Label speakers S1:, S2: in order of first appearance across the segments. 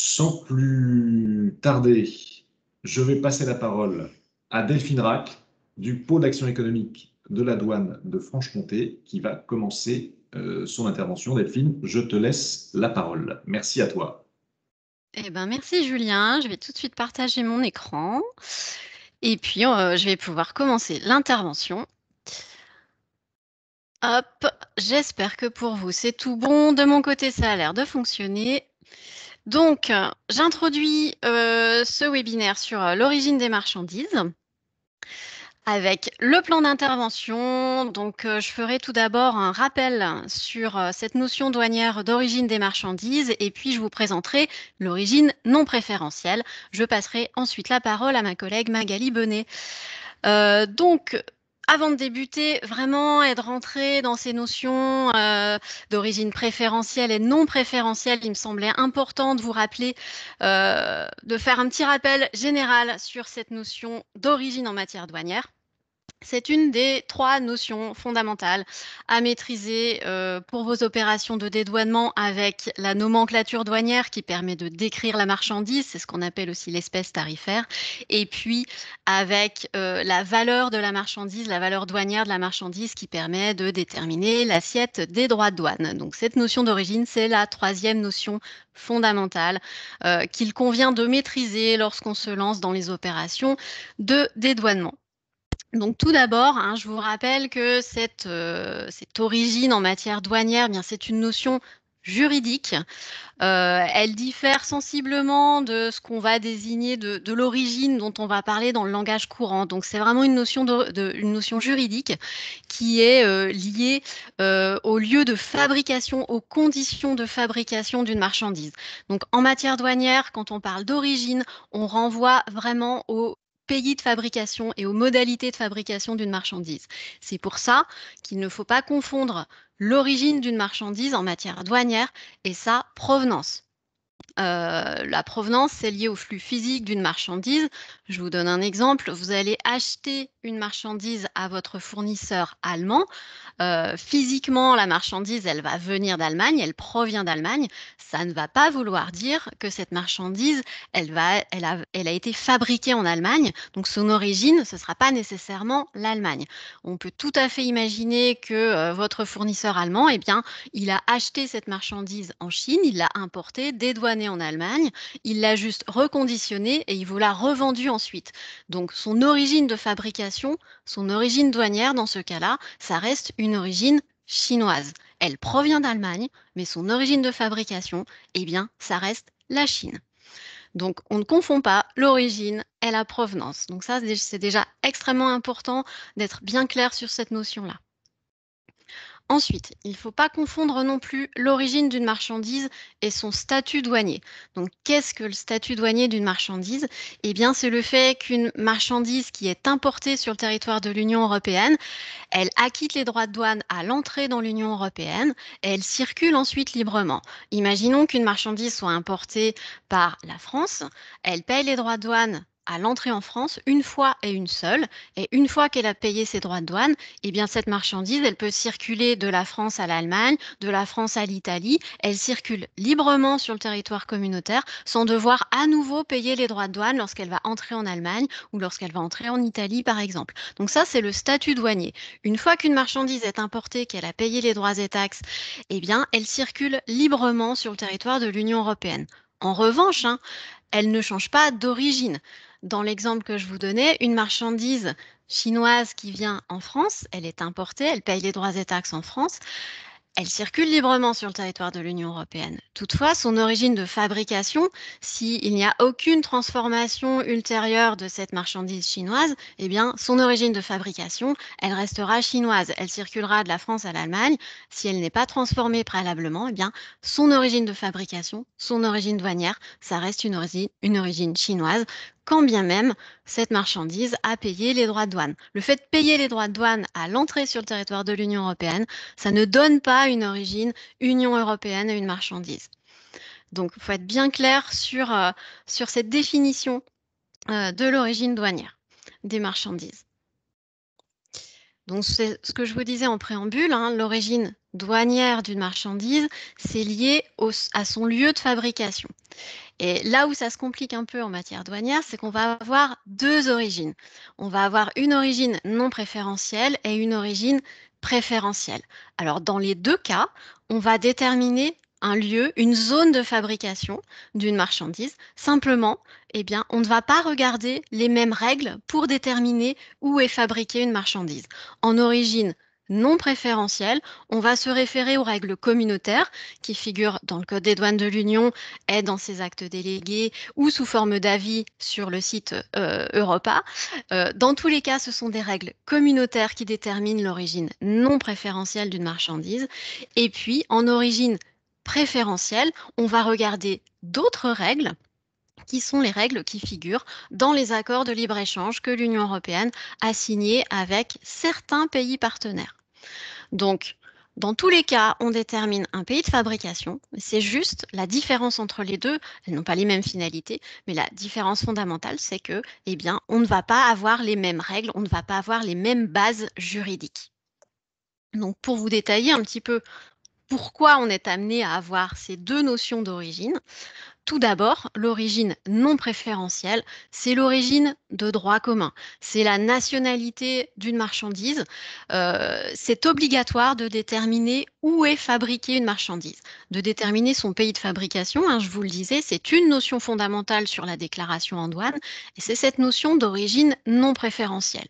S1: Sans plus tarder, je vais passer la parole à Delphine Rack du pôle d'action économique de la douane de Franche-Comté qui va commencer son intervention. Delphine, je te laisse la parole. Merci à toi.
S2: Eh ben, merci Julien, je vais tout de suite partager mon écran et puis je vais pouvoir commencer l'intervention. Hop, j'espère que pour vous c'est tout bon. De mon côté, ça a l'air de fonctionner. Donc, j'introduis ce webinaire sur l'origine des marchandises avec le plan d'intervention. Donc, je ferai tout d'abord un rappel sur cette notion douanière d'origine des marchandises et puis je vous présenterai l'origine non préférentielle. Je passerai ensuite la parole à ma collègue Magali Bonnet. Donc, avant de débuter vraiment et de rentrer dans ces notions d'origine préférentielle et non préférentielle, il me semblait important de vous rappeler, de faire un petit rappel général sur cette notion d'origine en matière douanière. C'est une des 3 notions fondamentales à maîtriser pour vos opérations de dédouanement avec la nomenclature douanière qui permet de décrire la marchandise, c'est ce qu'on appelle aussi l'espèce tarifaire, et puis avec la valeur de la marchandise, la valeur douanière de la marchandise qui permet de déterminer l'assiette des droits de douane. Donc cette notion d'origine, c'est la 3e notion fondamentale qu'il convient de maîtriser lorsqu'on se lance dans les opérations de dédouanement. Donc tout d'abord, je vous rappelle que cette origine en matière douanière, bien c'est une notion juridique. Elle diffère sensiblement de ce qu'on va désigner de l'origine dont on va parler dans le langage courant. Donc c'est vraiment une notion une notion juridique qui est liée au lieu de fabrication, aux conditions de fabrication d'une marchandise. Donc en matière douanière, quand on parle d'origine, on renvoie vraiment au pays de fabrication et aux modalités de fabrication d'une marchandise. C'est pour ça qu'il ne faut pas confondre l'origine d'une marchandise en matière douanière et sa provenance. La provenance, c'est lié au flux physique d'une marchandise. Je vous donne un exemple. Vous allez acheter une marchandise à votre fournisseur allemand. Physiquement, la marchandise, elle va venir d'Allemagne, elle provient d'Allemagne. Ça ne va pas vouloir dire que cette marchandise, elle a été fabriquée en Allemagne. Donc son origine, ce ne sera pas nécessairement l'Allemagne. On peut tout à fait imaginer que votre fournisseur allemand, eh bien, il a acheté cette marchandise en Chine, il l'a importée, dédouanée en Allemagne, il l'a juste reconditionnée et il vous l'a revendue ensuite. Donc son origine de fabrication, son origine douanière dans ce cas-là, ça reste une origine chinoise. Elle provient d'Allemagne, mais son origine de fabrication, eh bien, ça reste la Chine. Donc, on ne confond pas l'origine et la provenance. Donc ça, c'est déjà extrêmement important d'être bien clair sur cette notion-là. Ensuite, il ne faut pas confondre non plus l'origine d'une marchandise et son statut douanier. Donc, qu'est-ce que le statut douanier d'une marchandise? Eh bien, c'est le fait qu'une marchandise qui est importée sur le territoire de l'Union européenne, elle acquitte les droits de douane à l'entrée dans l'Union européenne et elle circule ensuite librement. Imaginons qu'une marchandise soit importée par la France, elle paye les droits de douane à l'entrée en France une fois et une seule. Et une fois qu'elle a payé ses droits de douane, eh bien cette marchandise, elle peut circuler de la France à l'Allemagne, de la France à l'Italie. Elle circule librement sur le territoire communautaire sans devoir à nouveau payer les droits de douane lorsqu'elle va entrer en Allemagne ou lorsqu'elle va entrer en Italie, par exemple. Donc ça, c'est le statut douanier. Une fois qu'une marchandise est importée, qu'elle a payé les droits et taxes, eh bien, elle circule librement sur le territoire de l'Union européenne. En revanche, elle ne change pas d'origine. Dans l'exemple que je vous donnais, une marchandise chinoise qui vient en France, elle est importée, elle paye les droits et taxes en France, elle circule librement sur le territoire de l'Union européenne. Toutefois, son origine de fabrication, s'il n'y a aucune transformation ultérieure de cette marchandise chinoise, eh bien, son origine de fabrication, elle restera chinoise. Elle circulera de la France à l'Allemagne. Si elle n'est pas transformée préalablement, eh bien, son origine de fabrication, son origine douanière, ça reste une origine chinoise, quand bien même cette marchandise a payé les droits de douane. Le fait de payer les droits de douane à l'entrée sur le territoire de l'Union européenne, ça ne donne pas une origine Union européenne à une marchandise. Donc, il faut être bien clair sur cette définition de l'origine douanière des marchandises. Donc, c'est ce que je vous disais en préambule, l'origine douanière d'une marchandise, c'est lié à son lieu de fabrication. Et là où ça se complique un peu en matière douanière, c'est qu'on va avoir deux origines. On va avoir une origine non préférentielle et une origine préférentielle. Alors dans les deux cas, on va déterminer un lieu, une zone de fabrication d'une marchandise. Simplement, eh bien, on ne va pas regarder les mêmes règles pour déterminer où est fabriquée une marchandise. En origine non préférentielle, on va se référer aux règles communautaires qui figurent dans le Code des douanes de l'Union et dans ses actes délégués ou sous forme d'avis sur le site Europa. Dans tous les cas, ce sont des règles communautaires qui déterminent l'origine non préférentielle d'une marchandise. Et puis, en origine préférentielle, on va regarder d'autres règles qui sont les règles qui figurent dans les accords de libre-échange que l'Union européenne a signés avec certains pays partenaires. Donc, dans tous les cas, on détermine un pays de fabrication. C'est juste la différence entre les deux. Elles n'ont pas les mêmes finalités, mais la différence fondamentale, c'est que, eh bien, on ne va pas avoir les mêmes règles, on ne va pas avoir les mêmes bases juridiques. Donc, pour vous détailler un petit peu pourquoi on est amené à avoir ces deux notions d'origine, tout d'abord, l'origine non préférentielle, c'est l'origine de droit commun. C'est la nationalité d'une marchandise. C'est obligatoire de déterminer où est fabriquée une marchandise, de déterminer son pays de fabrication. Hein, je vous le disais, c'est une notion fondamentale sur la déclaration en douane, et c'est cette notion d'origine non préférentielle.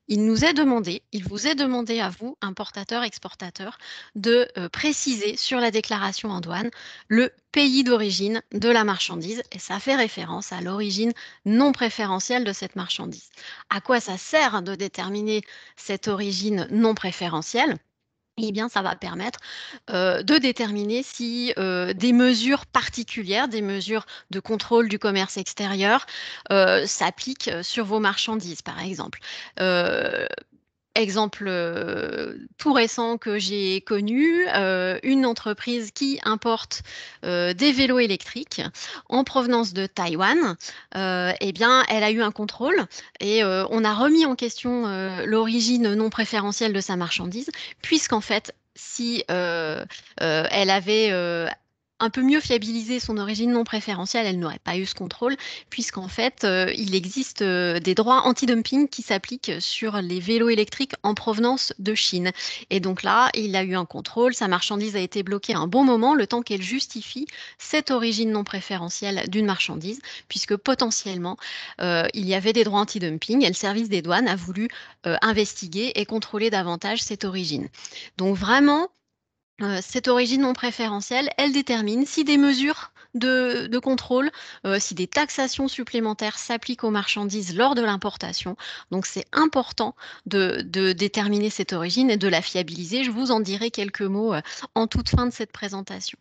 S2: Il nous est demandé, il vous est demandé à vous, importateur-exportateur, de préciser sur la déclaration en douane le pays d'origine de la marchandise et ça fait référence à l'origine non préférentielle de cette marchandise. À quoi ça sert de déterminer cette origine non préférentielle ? Eh bien, ça va permettre de déterminer si des mesures particulières, des mesures de contrôle du commerce extérieur s'appliquent sur vos marchandises, par exemple. Exemple tout récent que j'ai connu, une entreprise qui importe des vélos électriques en provenance de Taïwan, eh bien, elle a eu un contrôle et on a remis en question l'origine non préférentielle de sa marchandise, puisqu'en fait, si elle avait un peu mieux fiabilisé son origine non préférentielle, elle n'aurait pas eu ce contrôle, puisqu'en fait, il existe des droits anti-dumping qui s'appliquent sur les vélos électriques en provenance de Chine. Et donc là, il a eu un contrôle, sa marchandise a été bloquée un bon moment, le temps qu'elle justifie cette origine non préférentielle d'une marchandise, puisque potentiellement, il y avait des droits anti-dumping et le service des douanes a voulu investiguer et contrôler davantage cette origine. Donc vraiment, cette origine non préférentielle, elle détermine si des mesures de contrôle, si des taxations supplémentaires s'appliquent aux marchandises lors de l'importation. Donc c'est important de déterminer cette origine et de la fiabiliser. Je vous en dirai quelques mots en toute fin de cette présentation.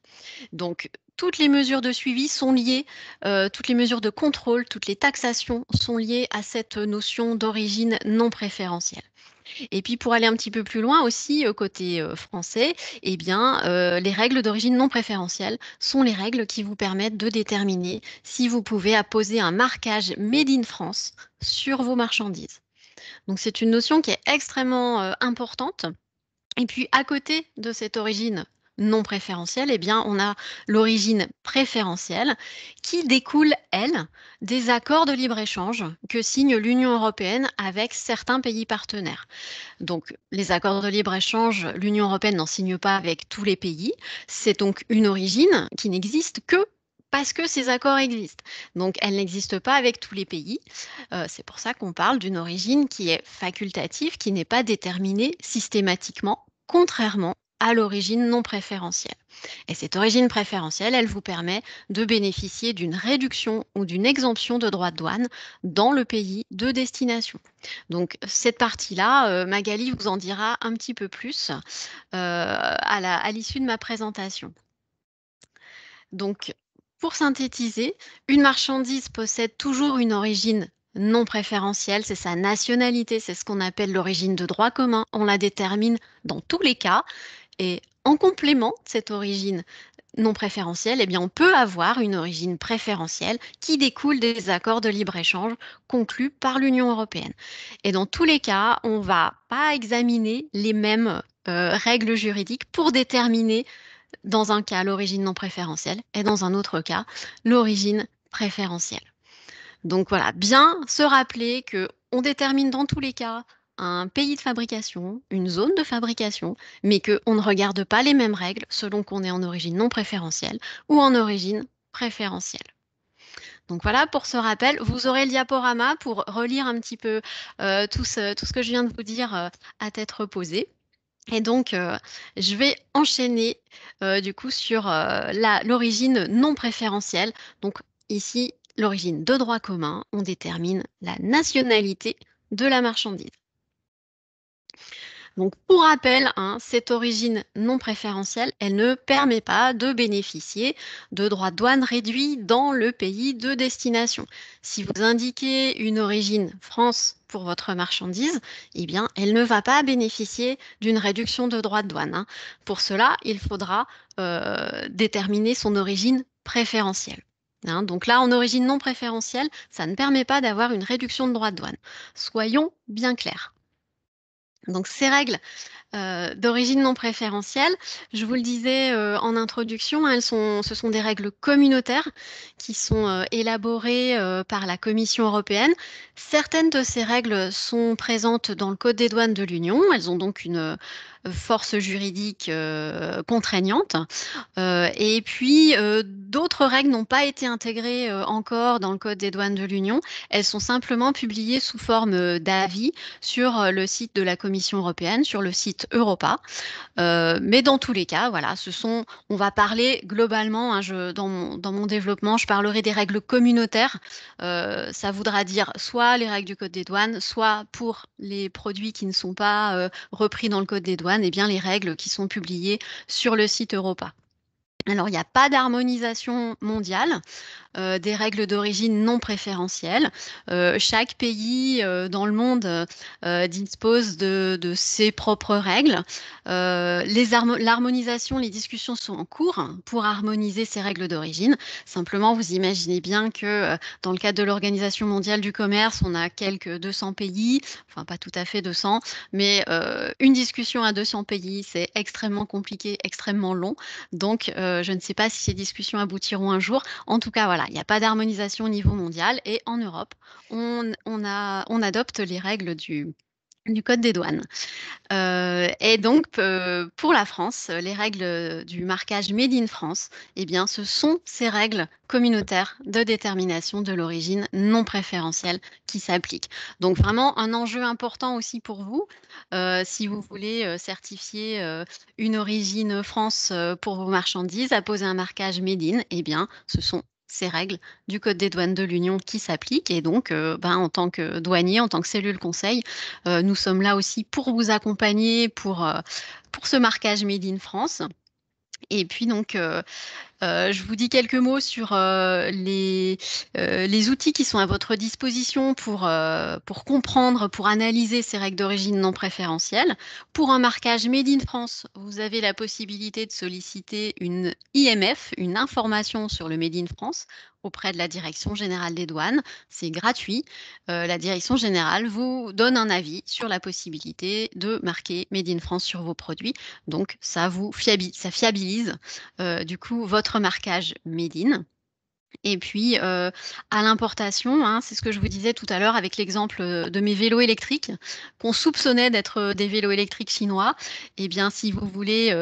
S2: Donc toutes les mesures de suivi sont liées, toutes les mesures de contrôle, toutes les taxations sont liées à cette notion d'origine non préférentielle. Et puis pour aller un petit peu plus loin aussi, côté français, eh bien, les règles d'origine non préférentielle sont les règles qui vous permettent de déterminer si vous pouvez apposer un marquage Made in France sur vos marchandises. Donc c'est une notion qui est extrêmement importante. Et puis à côté de cette origine non préférentielle, eh bien, on a l'origine préférentielle qui découle, elle, des accords de libre-échange que signe l'Union européenne avec certains pays partenaires. Donc, les accords de libre-échange, l'Union européenne n'en signe pas avec tous les pays. C'est donc une origine qui n'existe que parce que ces accords existent. Donc, elle n'existe pas avec tous les pays. C'est pour ça qu'on parle d'une origine qui est facultative, qui n'est pas déterminée systématiquement, contrairement à l'origine non préférentielle. Et cette origine préférentielle, elle vous permet de bénéficier d'une réduction ou d'une exemption de droits de douane dans le pays de destination. Donc cette partie-là, Magali vous en dira un petit peu plus à l'issue de ma présentation. Donc pour synthétiser, une marchandise possède toujours une origine non préférentielle, c'est sa nationalité, c'est ce qu'on appelle l'origine de droit commun. On la détermine dans tous les cas. Et en complément de cette origine non préférentielle, eh bien, on peut avoir une origine préférentielle qui découle des accords de libre-échange conclus par l'Union européenne. Et dans tous les cas, on ne va pas examiner les mêmes règles juridiques pour déterminer, dans un cas, l'origine non préférentielle et dans un autre cas, l'origine préférentiel. Donc voilà, bien se rappeler qu'on détermine dans tous les cas un pays de fabrication, une zone de fabrication, mais qu'on ne regarde pas les mêmes règles selon qu'on est en origine non préférentielle ou en origine préférentielle. Donc voilà, pour ce rappel, vous aurez le diaporama pour relire un petit peu tout ce que je viens de vous dire à tête reposée. Et donc, je vais enchaîner du coup sur l'origine non préférentielle. Donc ici, l'origine de droit commun, on détermine la nationalité de la marchandise. Donc, pour rappel, hein, cette origine non préférentielle, elle ne permet pas de bénéficier de droits de douane réduits dans le pays de destination. Si vous indiquez une origine France pour votre marchandise, eh bien, elle ne va pas bénéficier d'une réduction de droits de douane, hein. Pour cela, il faudra déterminer son origine préférentielle. Hein, donc là, en origine non préférentielle, ça ne permet pas d'avoir une réduction de droits de douane. Soyons bien clairs. Donc ces règles d'origine non préférentielle, je vous le disais en introduction, hein, ce sont des règles communautaires qui sont élaborées par la Commission européenne. Certaines de ces règles sont présentes dans le Code des douanes de l'Union. Elles ont donc une force juridique contraignante. Et puis, d'autres règles n'ont pas été intégrées encore dans le Code des douanes de l'Union. Elles sont simplement publiées sous forme d'avis sur le site de la Commission européenne, sur le site Europa. Mais dans tous les cas, voilà, on va parler globalement, hein, dans mon développement, je parlerai des règles communautaires. Ça voudra dire soit les règles du Code des douanes, soit pour les produits qui ne sont pas repris dans le Code des douanes, eh bien les règles qui sont publiées sur le site Europa. Alors, il n'y a pas d'harmonisation mondiale des règles d'origine non préférentielles. Chaque pays dans le monde dispose de ses propres règles. L'harmonisation, les discussions sont en cours pour harmoniser ces règles d'origine. Simplement, vous imaginez bien que dans le cadre de l'Organisation mondiale du commerce, on a quelques 200 pays, enfin pas tout à fait 200, mais une discussion à 200 pays, c'est extrêmement compliqué, extrêmement long. Donc, je ne sais pas si ces discussions aboutiront un jour. En tout cas, voilà, il n'y a pas d'harmonisation au niveau mondial et en Europe, on adopte les règles du Code des douanes. Et donc, pour la France, les règles du marquage Made in France, eh bien, ce sont ces règles communautaires de détermination de l'origine non préférentielle qui s'appliquent. Donc, vraiment, un enjeu important aussi pour vous, si vous voulez certifier une origine France pour vos marchandises, apposer un marquage Made in, eh bien, ce sont ces règles du Code des douanes de l'Union qui s'appliquent. Et donc, en tant que douanier, en tant que cellule conseil, nous sommes là aussi pour vous accompagner pour ce marquage Made in France. Et puis donc, je vous dis quelques mots sur les outils qui sont à votre disposition pour comprendre, pour analyser ces règles d'origine non préférentielles. Pour un marquage Made in France, vous avez la possibilité de solliciter une IMF, une information sur le Made in France, auprès de la Direction générale des douanes. C'est gratuit. La Direction générale vous donne un avis sur la possibilité de marquer Made in France sur vos produits. Donc, ça fiabilise du coup votre marquage Made in. Et puis, à l'importation, hein, c'est ce que je vous disais tout à l'heure avec l'exemple de mes vélos électriques qu'on soupçonnait d'être des vélos électriques chinois. Eh bien, si vous voulez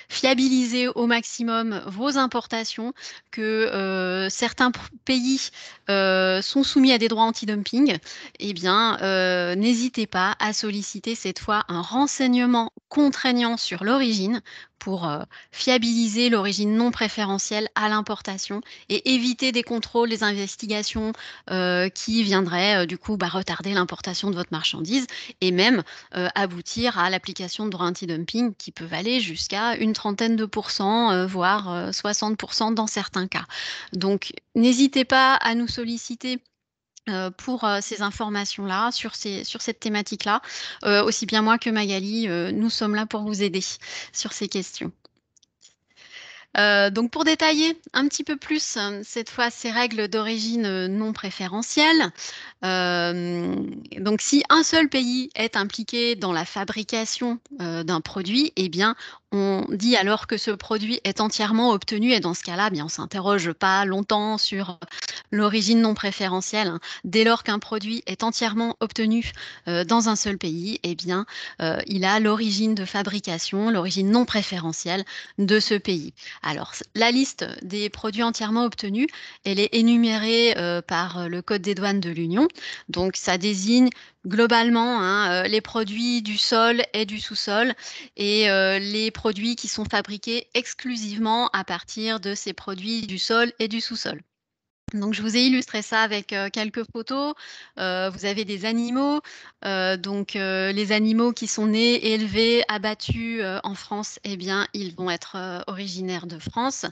S2: fiabiliser au maximum vos importations, que certains pays sont soumis à des droits anti-dumping, eh bien, n'hésitez pas à solliciter cette fois un renseignement contraignant sur l'origine pour fiabiliser l'origine non préférentielle à l'importation et éviter des contrôles, des investigations qui viendraient du coup retarder l'importation de votre marchandise et même aboutir à l'application de droits anti-dumping qui peuvent aller jusqu'à une trentaine de pourcents, voire 60% dans certains cas. Donc, n'hésitez pas à nous solliciter pour ces informations-là, sur cette thématique-là. Aussi bien moi que Magali, nous sommes là pour vous aider sur ces questions. Donc pour détailler un petit peu plus cette fois ces règles d'origine non préférentielle, donc si un seul pays est impliqué dans la fabrication d'un produit, eh bien on dit alors que ce produit est entièrement obtenu et dans ce cas-là, bien on s'interroge pas longtemps sur l'origine non préférentielle, hein. Dès lors qu'un produit est entièrement obtenu dans un seul pays, eh bien, il a l'origine de fabrication, l'origine non préférentielle de ce pays. Alors, la liste des produits entièrement obtenus, elle est énumérée par le Code des douanes de l'Union. Donc, ça désigne globalement, hein, les produits du sol et du sous-sol et les produits qui sont fabriqués exclusivement à partir de ces produits du sol et du sous-sol. Donc je vous ai illustré ça avec, quelques photos. Vous avez des animaux, les animaux qui sont nés, élevés, abattus, en France, eh bien, ils vont être, originaires de France.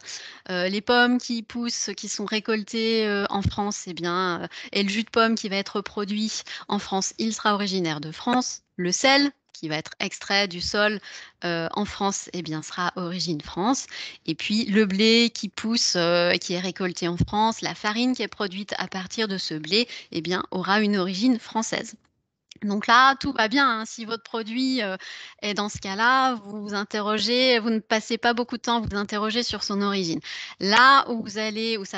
S2: Les pommes qui poussent, qui sont récoltées, en France, eh bien, et le jus de pomme qui va être produit en France, il sera originaire de France. Le sel qui va être extrait du sol, en France, eh bien, sera origine France. Et puis le blé qui pousse, qui est récolté en France, la farine qui est produite à partir de ce blé, eh bien, aura une origine française. Donc là, tout va bien, hein. Si votre produit, est dans ce cas-là, vous vous interrogez, vous ne passez pas beaucoup de temps à vous interroger sur son origine. Là où ça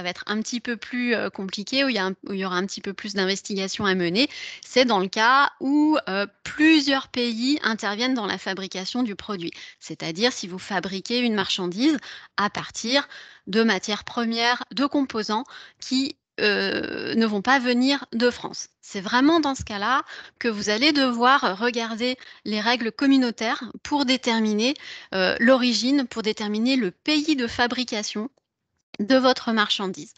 S2: va être un petit peu plus, compliqué, où il y aura un petit peu plus d'investigation à mener, c'est dans le cas où, plusieurs pays interviennent dans la fabrication du produit. C'est-à-dire si vous fabriquez une marchandise à partir de matières premières, de composants qui, ne vont pas venir de France. C'est vraiment dans ce cas-là que vous allez devoir regarder les règles communautaires pour déterminer, l'origine, pour déterminer le pays de fabrication de votre marchandise.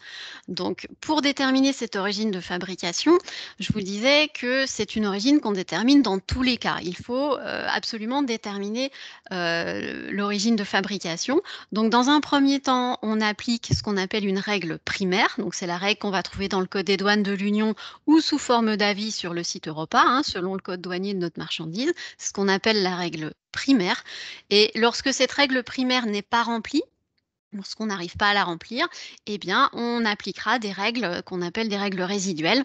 S2: Donc pour déterminer cette origine de fabrication, je vous disais que c'est une origine qu'on détermine dans tous les cas. Il faut, absolument déterminer, l'origine de fabrication. Donc dans un premier temps, on applique ce qu'on appelle une règle primaire. Donc c'est la règle qu'on va trouver dans le code des douanes de l'Union ou sous forme d'avis sur le site Europa, hein, selon le code douanier de notre marchandise. C'est ce qu'on appelle la règle primaire et lorsque cette règle primaire n'est pas remplie, lorsqu'on n'arrive pas à la remplir, eh bien, on appliquera des règles qu'on appelle des règles résiduelles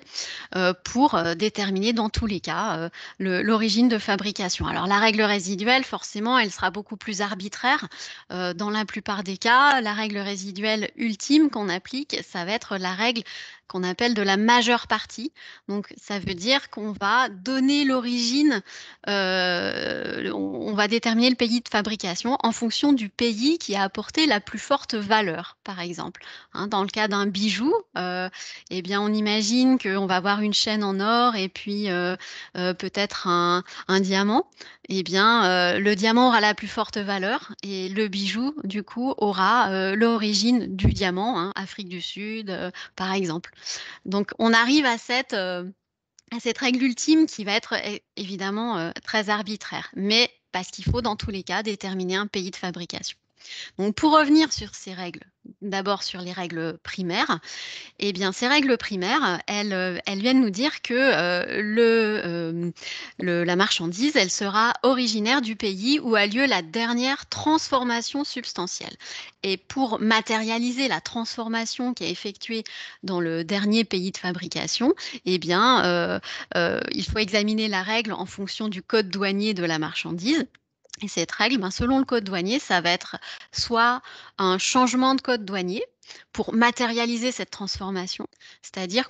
S2: pour déterminer dans tous les cas l'origine de fabrication. Alors la règle résiduelle, forcément, elle sera beaucoup plus arbitraire. Dans la plupart des cas, la règle résiduelle ultime qu'on applique, ça va être la règle qu'on appelle de la majeure partie. Donc ça veut dire qu'on va donner l'origine, on va déterminer le pays de fabrication en fonction du pays qui a apporté la plus forte valeur, par exemple. Hein, dans le cas d'un bijou, eh bien, on imagine qu'on va avoir une chaîne en or et puis peut-être un diamant. Eh bien, le diamant aura la plus forte valeur et le bijou, du coup, aura l'origine du diamant, hein, Afrique du Sud, par exemple. Donc, on arrive à cette règle ultime qui va être évidemment très arbitraire, mais parce qu'il faut dans tous les cas déterminer un pays de fabrication. Donc, pour revenir sur ces règles, d'abord sur les règles primaires, eh bien, ces règles primaires, elles viennent nous dire que la marchandise, elle sera originaire du pays où a lieu la dernière transformation substantielle. Et pour matérialiser la transformation qui est effectuée dans le dernier pays de fabrication, eh bien, il faut examiner la règle en fonction du code douanier de la marchandise. Et cette règle, ben, selon le code douanier, ça va être soit un changement de code douanier pour matérialiser cette transformation. C'est-à-dire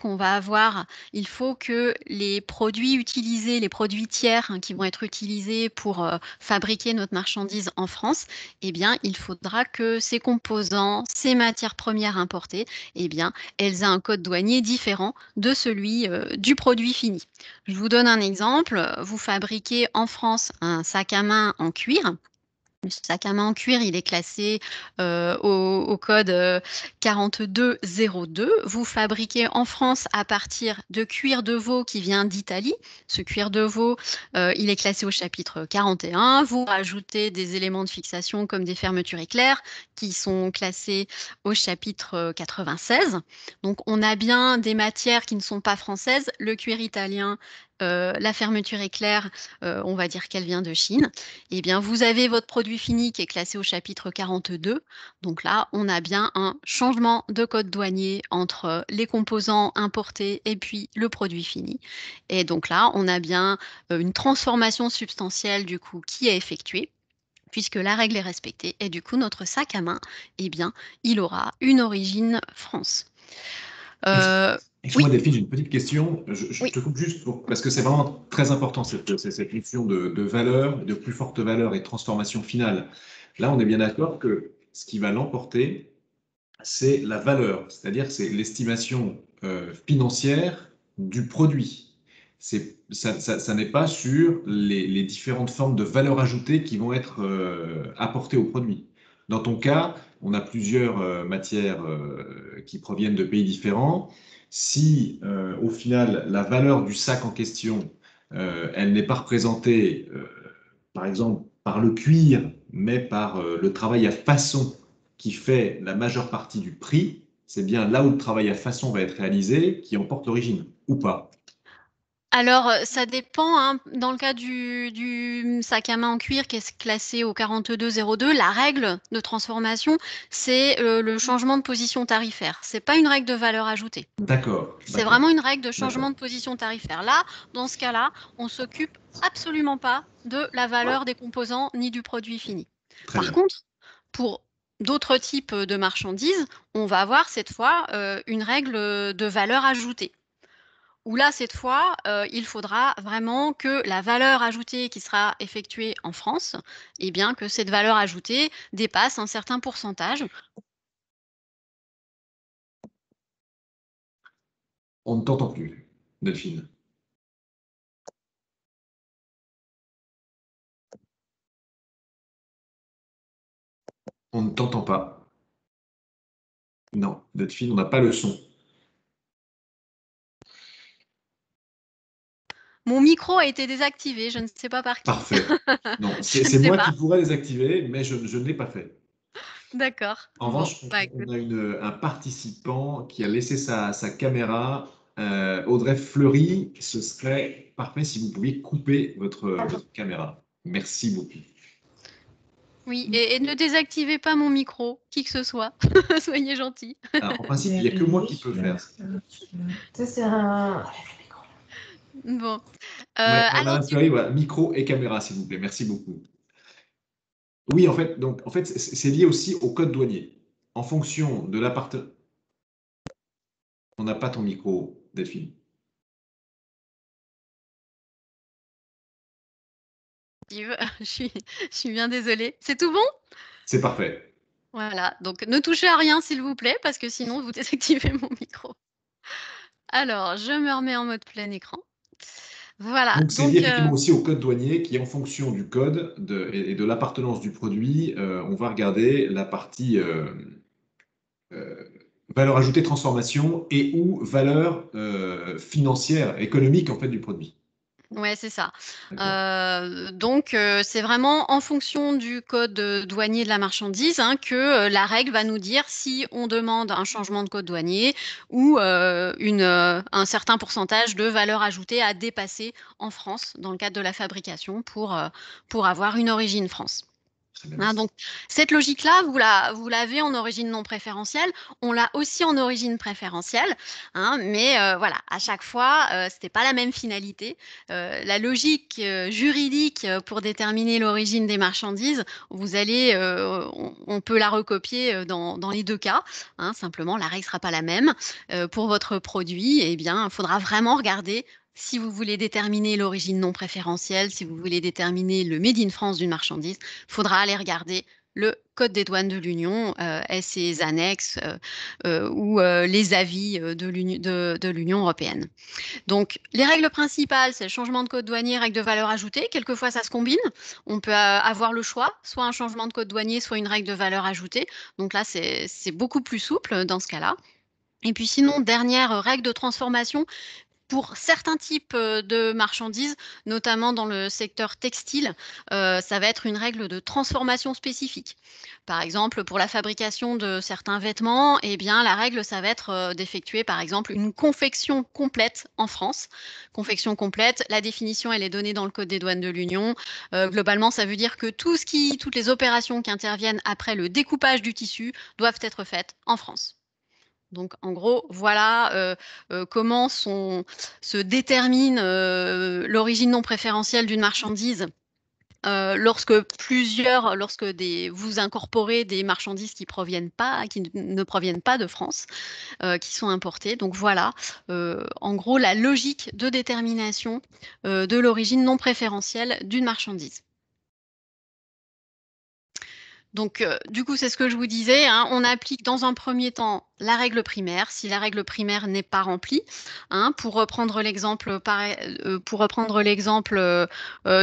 S2: il faut que les produits utilisés, les produits tiers, hein, qui vont être utilisés pour fabriquer notre marchandise en France, eh bien, il faudra que ces composants, ces matières premières importées, eh bien, elles aient un code douanier différent de celui du produit fini. Je vous donne un exemple. Vous fabriquez en France un sac à main en cuir. Le sac à main en cuir, il est classé au code 4202. Vous fabriquez en France à partir de cuir de veau qui vient d'Italie. Ce cuir de veau, il est classé au chapitre 41. Vous rajoutez des éléments de fixation comme des fermetures éclairs qui sont classés au chapitre 96. Donc on a bien des matières qui ne sont pas françaises. Le cuir italien, la fermeture éclair, on va dire qu'elle vient de Chine. Eh bien, vous avez votre produit fini qui est classé au chapitre 42. Donc là, on a bien un changement de code douanier entre les composants importés et puis le produit fini. Et donc là, on a bien une transformation substantielle du coup qui est effectuée puisque la règle est respectée et du coup notre sac à main, eh bien, il aura une origine France.
S1: Excuse-moi
S2: Oui,
S1: Delphine, j'ai une petite question. Je
S2: oui.
S1: te coupe juste parce que c'est vraiment très important cette notion de valeur, de plus forte valeur et de transformation finale. Là, on est bien d'accord que ce qui va l'emporter, c'est la valeur, c'est-à-dire c'est l'estimation financière du produit. Ça n'est pas sur les différentes formes de valeur ajoutée qui vont être apportées au produit. Dans ton cas, on a plusieurs matières qui proviennent de pays différents. Si au final la valeur du sac en question, elle n'est pas représentée, par exemple, par le cuir, mais par le travail à façon qui fait la majeure partie du prix, c'est bien là où le travail à façon va être réalisé qui emporte l'origine, ou pas.
S2: Alors, ça dépend, hein. Dans le cas du sac à main en cuir qui est classé au 4202, la règle de transformation, c'est le changement de position tarifaire. C'est pas une règle de valeur ajoutée.
S1: D'accord,
S2: C'est
S1: d'accord,
S2: vraiment une règle de changement
S1: d'accord.
S2: de position tarifaire. Là, dans ce cas-là, on s'occupe absolument pas de la valeur des composants ni du produit fini.
S1: Très
S2: Par
S1: bien.
S2: contre, pour d'autres types de marchandises, on va avoir cette fois une règle de valeur ajoutée. Où là, cette fois, il faudra vraiment que la valeur ajoutée qui sera effectuée en France, eh bien, que cette valeur ajoutée dépasse un certain pourcentage.
S1: On ne t'entend plus, Delphine. On ne t'entend pas. Non, Delphine, on n'a pas le son.
S2: Mon micro a été désactivé, je ne sais pas par qui.
S1: Parfait. Non,
S2: Je ne
S1: c'est
S2: sais
S1: moi
S2: pas.
S1: qui pourrais les activer, mais je ne l'ai pas fait.
S2: D'accord.
S1: En
S2: Bon,
S1: revanche,
S2: bah
S1: on
S2: écoute.
S1: a un participant qui a laissé sa caméra. Audrey Fleury, ce serait parfait si vous pouviez couper votre caméra. Merci beaucoup.
S2: Oui, et ne désactivez pas mon micro, qui que ce soit. Soyez gentil.
S1: Alors, en principe, il n'y a que moi qui peux faire ça.
S3: Ça, c'est un.
S2: Bon.
S1: Ouais,
S2: Alors,
S1: Madame Fleury, voilà, micro et caméra, s'il vous plaît. Merci beaucoup. Oui, en fait, c'est lié aussi au code douanier. En fonction de l'appartenance. On n'a pas ton micro, Delphine.
S2: je suis bien désolée. C'est tout bon?
S1: C'est parfait.
S2: Voilà, donc ne touchez à rien s'il vous plaît, parce que sinon vous désactivez mon micro. Alors, je me remets en mode plein écran. Voilà,
S1: Donc, c'est lié
S2: donc
S1: effectivement aussi au code douanier qui, en fonction du code et de l'appartenance du produit, on va regarder la partie euh, valeur ajoutée, transformation et ou valeur financière, économique en fait du produit.
S2: ouais, c'est ça.
S1: D'accord.
S2: C'est vraiment en fonction du code douanier de la marchandise, hein, que la règle va nous dire si on demande un changement de code douanier ou un certain pourcentage de valeur ajoutée à dépasser en France dans le cadre de la fabrication pour avoir une origine France.
S1: Très bien,
S2: Hein,
S1: merci.
S2: donc, cette logique-là, vous l'avez en origine non préférentielle, on l'a aussi en origine préférentielle, hein, mais voilà, à chaque fois, ce n'était pas la même finalité. La logique juridique pour déterminer l'origine des marchandises, on peut la recopier dans les deux cas. Hein, simplement, la règle ne sera pas la même. Pour votre produit, eh bien, il faudra vraiment regarder si vous voulez déterminer l'origine non préférentielle, si vous voulez déterminer le Made in France d'une marchandise, il faudra aller regarder le Code des douanes de l'Union et ses annexes ou les avis de l'Union européenne. Donc, les règles principales, c'est le changement de code douanier, règle de valeur ajoutée. Quelquefois, ça se combine. On peut avoir le choix, soit un changement de code douanier, soit une règle de valeur ajoutée. Donc là, c'est beaucoup plus souple dans ce cas-là. Et puis sinon, dernière règle de transformation, pour certains types de marchandises, notamment dans le secteur textile, ça va être une règle de transformation spécifique. Par exemple, pour la fabrication de certains vêtements, eh bien, la règle, ça va être d'effectuer, par exemple, une confection complète en France. Confection complète, la définition, elle est donnée dans le Code des douanes de l'Union. Globalement, ça veut dire que toutes les opérations qui interviennent après le découpage du tissu doivent être faites en France. Donc, en gros, voilà comment se détermine l'origine non préférentielle d'une marchandise lorsque vous incorporez des marchandises qui ne proviennent pas de France, qui sont importées. Donc voilà, en gros, la logique de détermination de l'origine non préférentielle d'une marchandise. Donc, du coup, c'est ce que je vous disais, hein, on applique dans un premier temps la règle primaire, si la règle primaire n'est pas remplie. Hein, pour reprendre l'exemple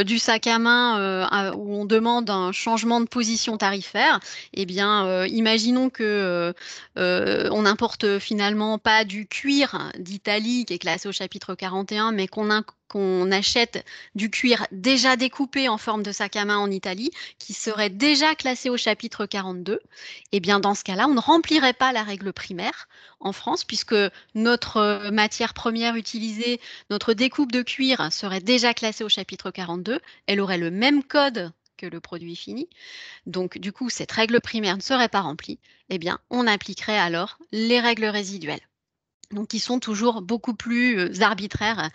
S2: du sac à main où on demande un changement de position tarifaire, eh bien, imaginons que on n'importe finalement pas du cuir d'Italie qui est classé au chapitre 41, mais qu'on achète du cuir déjà découpé en forme de sac à main en Italie, qui serait déjà classé au chapitre 42, eh bien dans ce cas-là, on ne remplirait pas la règle primaire en France, puisque notre matière première utilisée, notre découpe de cuir serait déjà classée au chapitre 42, elle aurait le même code que le produit fini. Donc du coup, cette règle primaire ne serait pas remplie, eh bien on appliquerait alors les règles résiduelles. Donc qui sont toujours beaucoup plus arbitraires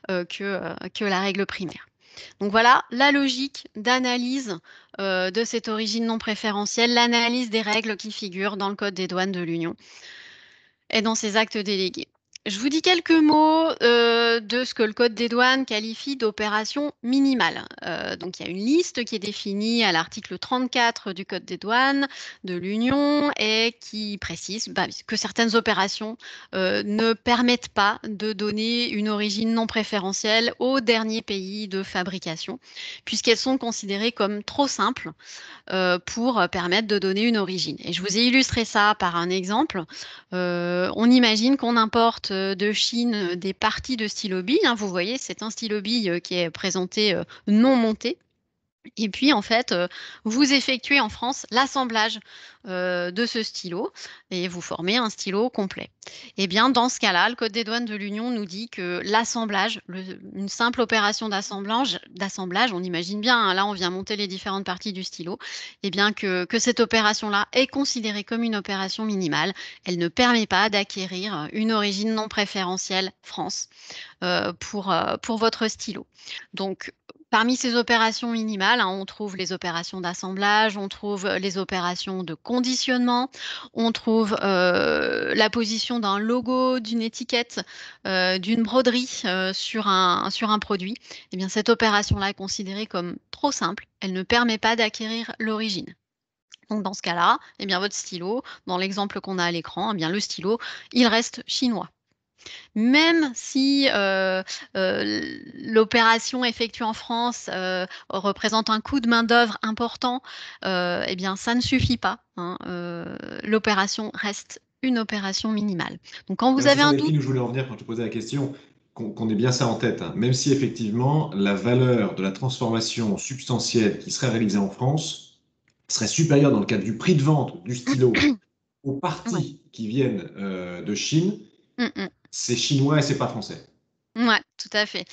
S2: que la règle primaire. Donc voilà la logique d'analyse de cette origine non préférentielle, l'analyse des règles qui figurent dans le Code des douanes de l'Union et dans ses actes délégués. Je vous dis quelques mots de ce que le Code des douanes qualifie d'opération minimale. Donc il y a une liste qui est définie à l'article 34 du Code des douanes de l'Union et qui précise que certaines opérations ne permettent pas de donner une origine non préférentielle au dernier pays de fabrication, puisqu'elles sont considérées comme trop simples pour permettre de donner une origine. Et je vous ai illustré ça par un exemple. On imagine qu'on importe de Chine des parties de stylo bille. Hein, vous voyez, c'est un stylo bille qui est présenté non monté. Et puis, en fait, vous effectuez en France l'assemblage de ce stylo et vous formez un stylo complet. Eh bien, dans ce cas-là, le Code des douanes de l'Union nous dit que l'assemblage, une simple opération d'assemblage, on imagine bien, hein, là, on vient monter les différentes parties du stylo, eh bien que cette opération-là est considérée comme une opération minimale. Elle ne permet pas d'acquérir une origine non préférentielle France pour votre stylo. Donc, parmi ces opérations minimales, hein, on trouve les opérations d'assemblage, on trouve les opérations de conditionnement, on trouve la position d'un logo, d'une étiquette, d'une broderie sur un produit. Eh bien, cette opération-là est considérée comme trop simple. Elle ne permet pas d'acquérir l'origine. Donc, dans ce cas-là, eh bien, votre stylo, dans l'exemple qu'on a à l'écran, eh bien, le stylo, il reste chinois. Même si l'opération effectuée en France représente un coût de main-d'œuvre important, eh bien, ça ne suffit pas. Hein, l'opération reste une opération minimale. Donc, quand vous avez un doute...
S1: où je voulais en venir quand je te posais la question, qu'on ait bien ça en tête. Hein. Même si effectivement, la valeur de la transformation substantielle qui serait réalisée en France serait supérieure dans le cadre du prix de vente du stylo aux parties qui viennent de Chine, c'est chinois et c'est pas français.
S2: Ouais, tout à fait.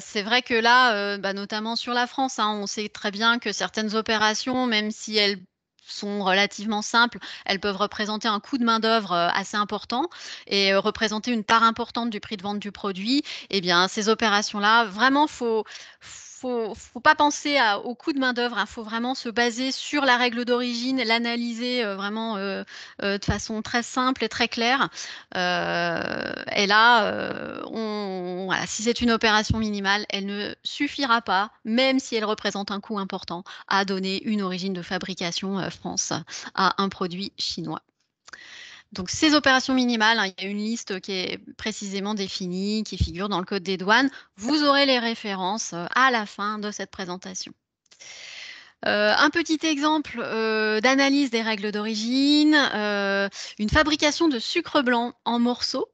S2: C'est vrai que là, notamment sur la France, hein, on sait très bien que certaines opérations, même si elles sont relativement simples, elles peuvent représenter un coût de main-d'œuvre assez important et représenter une part importante du prix de vente du produit. Eh bien, ces opérations-là, vraiment, faut pas penser au coût de main-d'œuvre. Il faut vraiment se baser sur la règle d'origine, l'analyser vraiment de façon très simple et très claire. Et là, voilà, si c'est une opération minimale, elle ne suffira pas, même si elle représente un coût important, à donner une origine de fabrication France à un produit chinois. Donc, ces opérations minimales, hein, il y a une liste qui est précisément définie, qui figure dans le Code des douanes. Vous aurez les références à la fin de cette présentation. Un petit exemple d'analyse des règles d'origine, une fabrication de sucre blanc en morceaux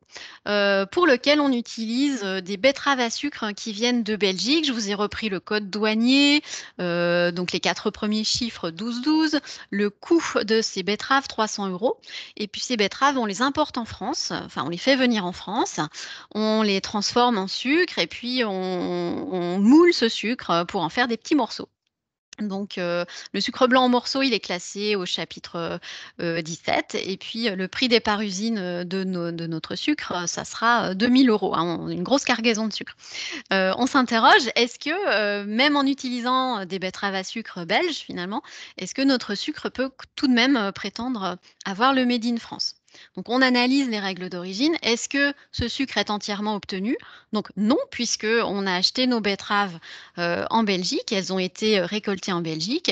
S2: pour lequel on utilise des betteraves à sucre qui viennent de Belgique. Je vous ai repris le code douanier, donc les 4 premiers chiffres 1212, le coût de ces betteraves 300 €. Et puis ces betteraves, on les importe en France, enfin on les fait venir en France, on les transforme en sucre et puis on moule ce sucre pour en faire des petits morceaux. Donc, le sucre blanc en morceaux, il est classé au chapitre 17. Et puis, le prix départ usine de notre sucre, ça sera 2 000 €, hein, une grosse cargaison de sucre. On s'interroge, est-ce que, même en utilisant des betteraves à sucre belges, finalement, est-ce que notre sucre peut tout de même prétendre avoir le Made in France? Donc, on analyse les règles d'origine. Est-ce que ce sucre est entièrement obtenu? Donc, non, puisqu'on a acheté nos betteraves en Belgique. Elles ont été récoltées en Belgique.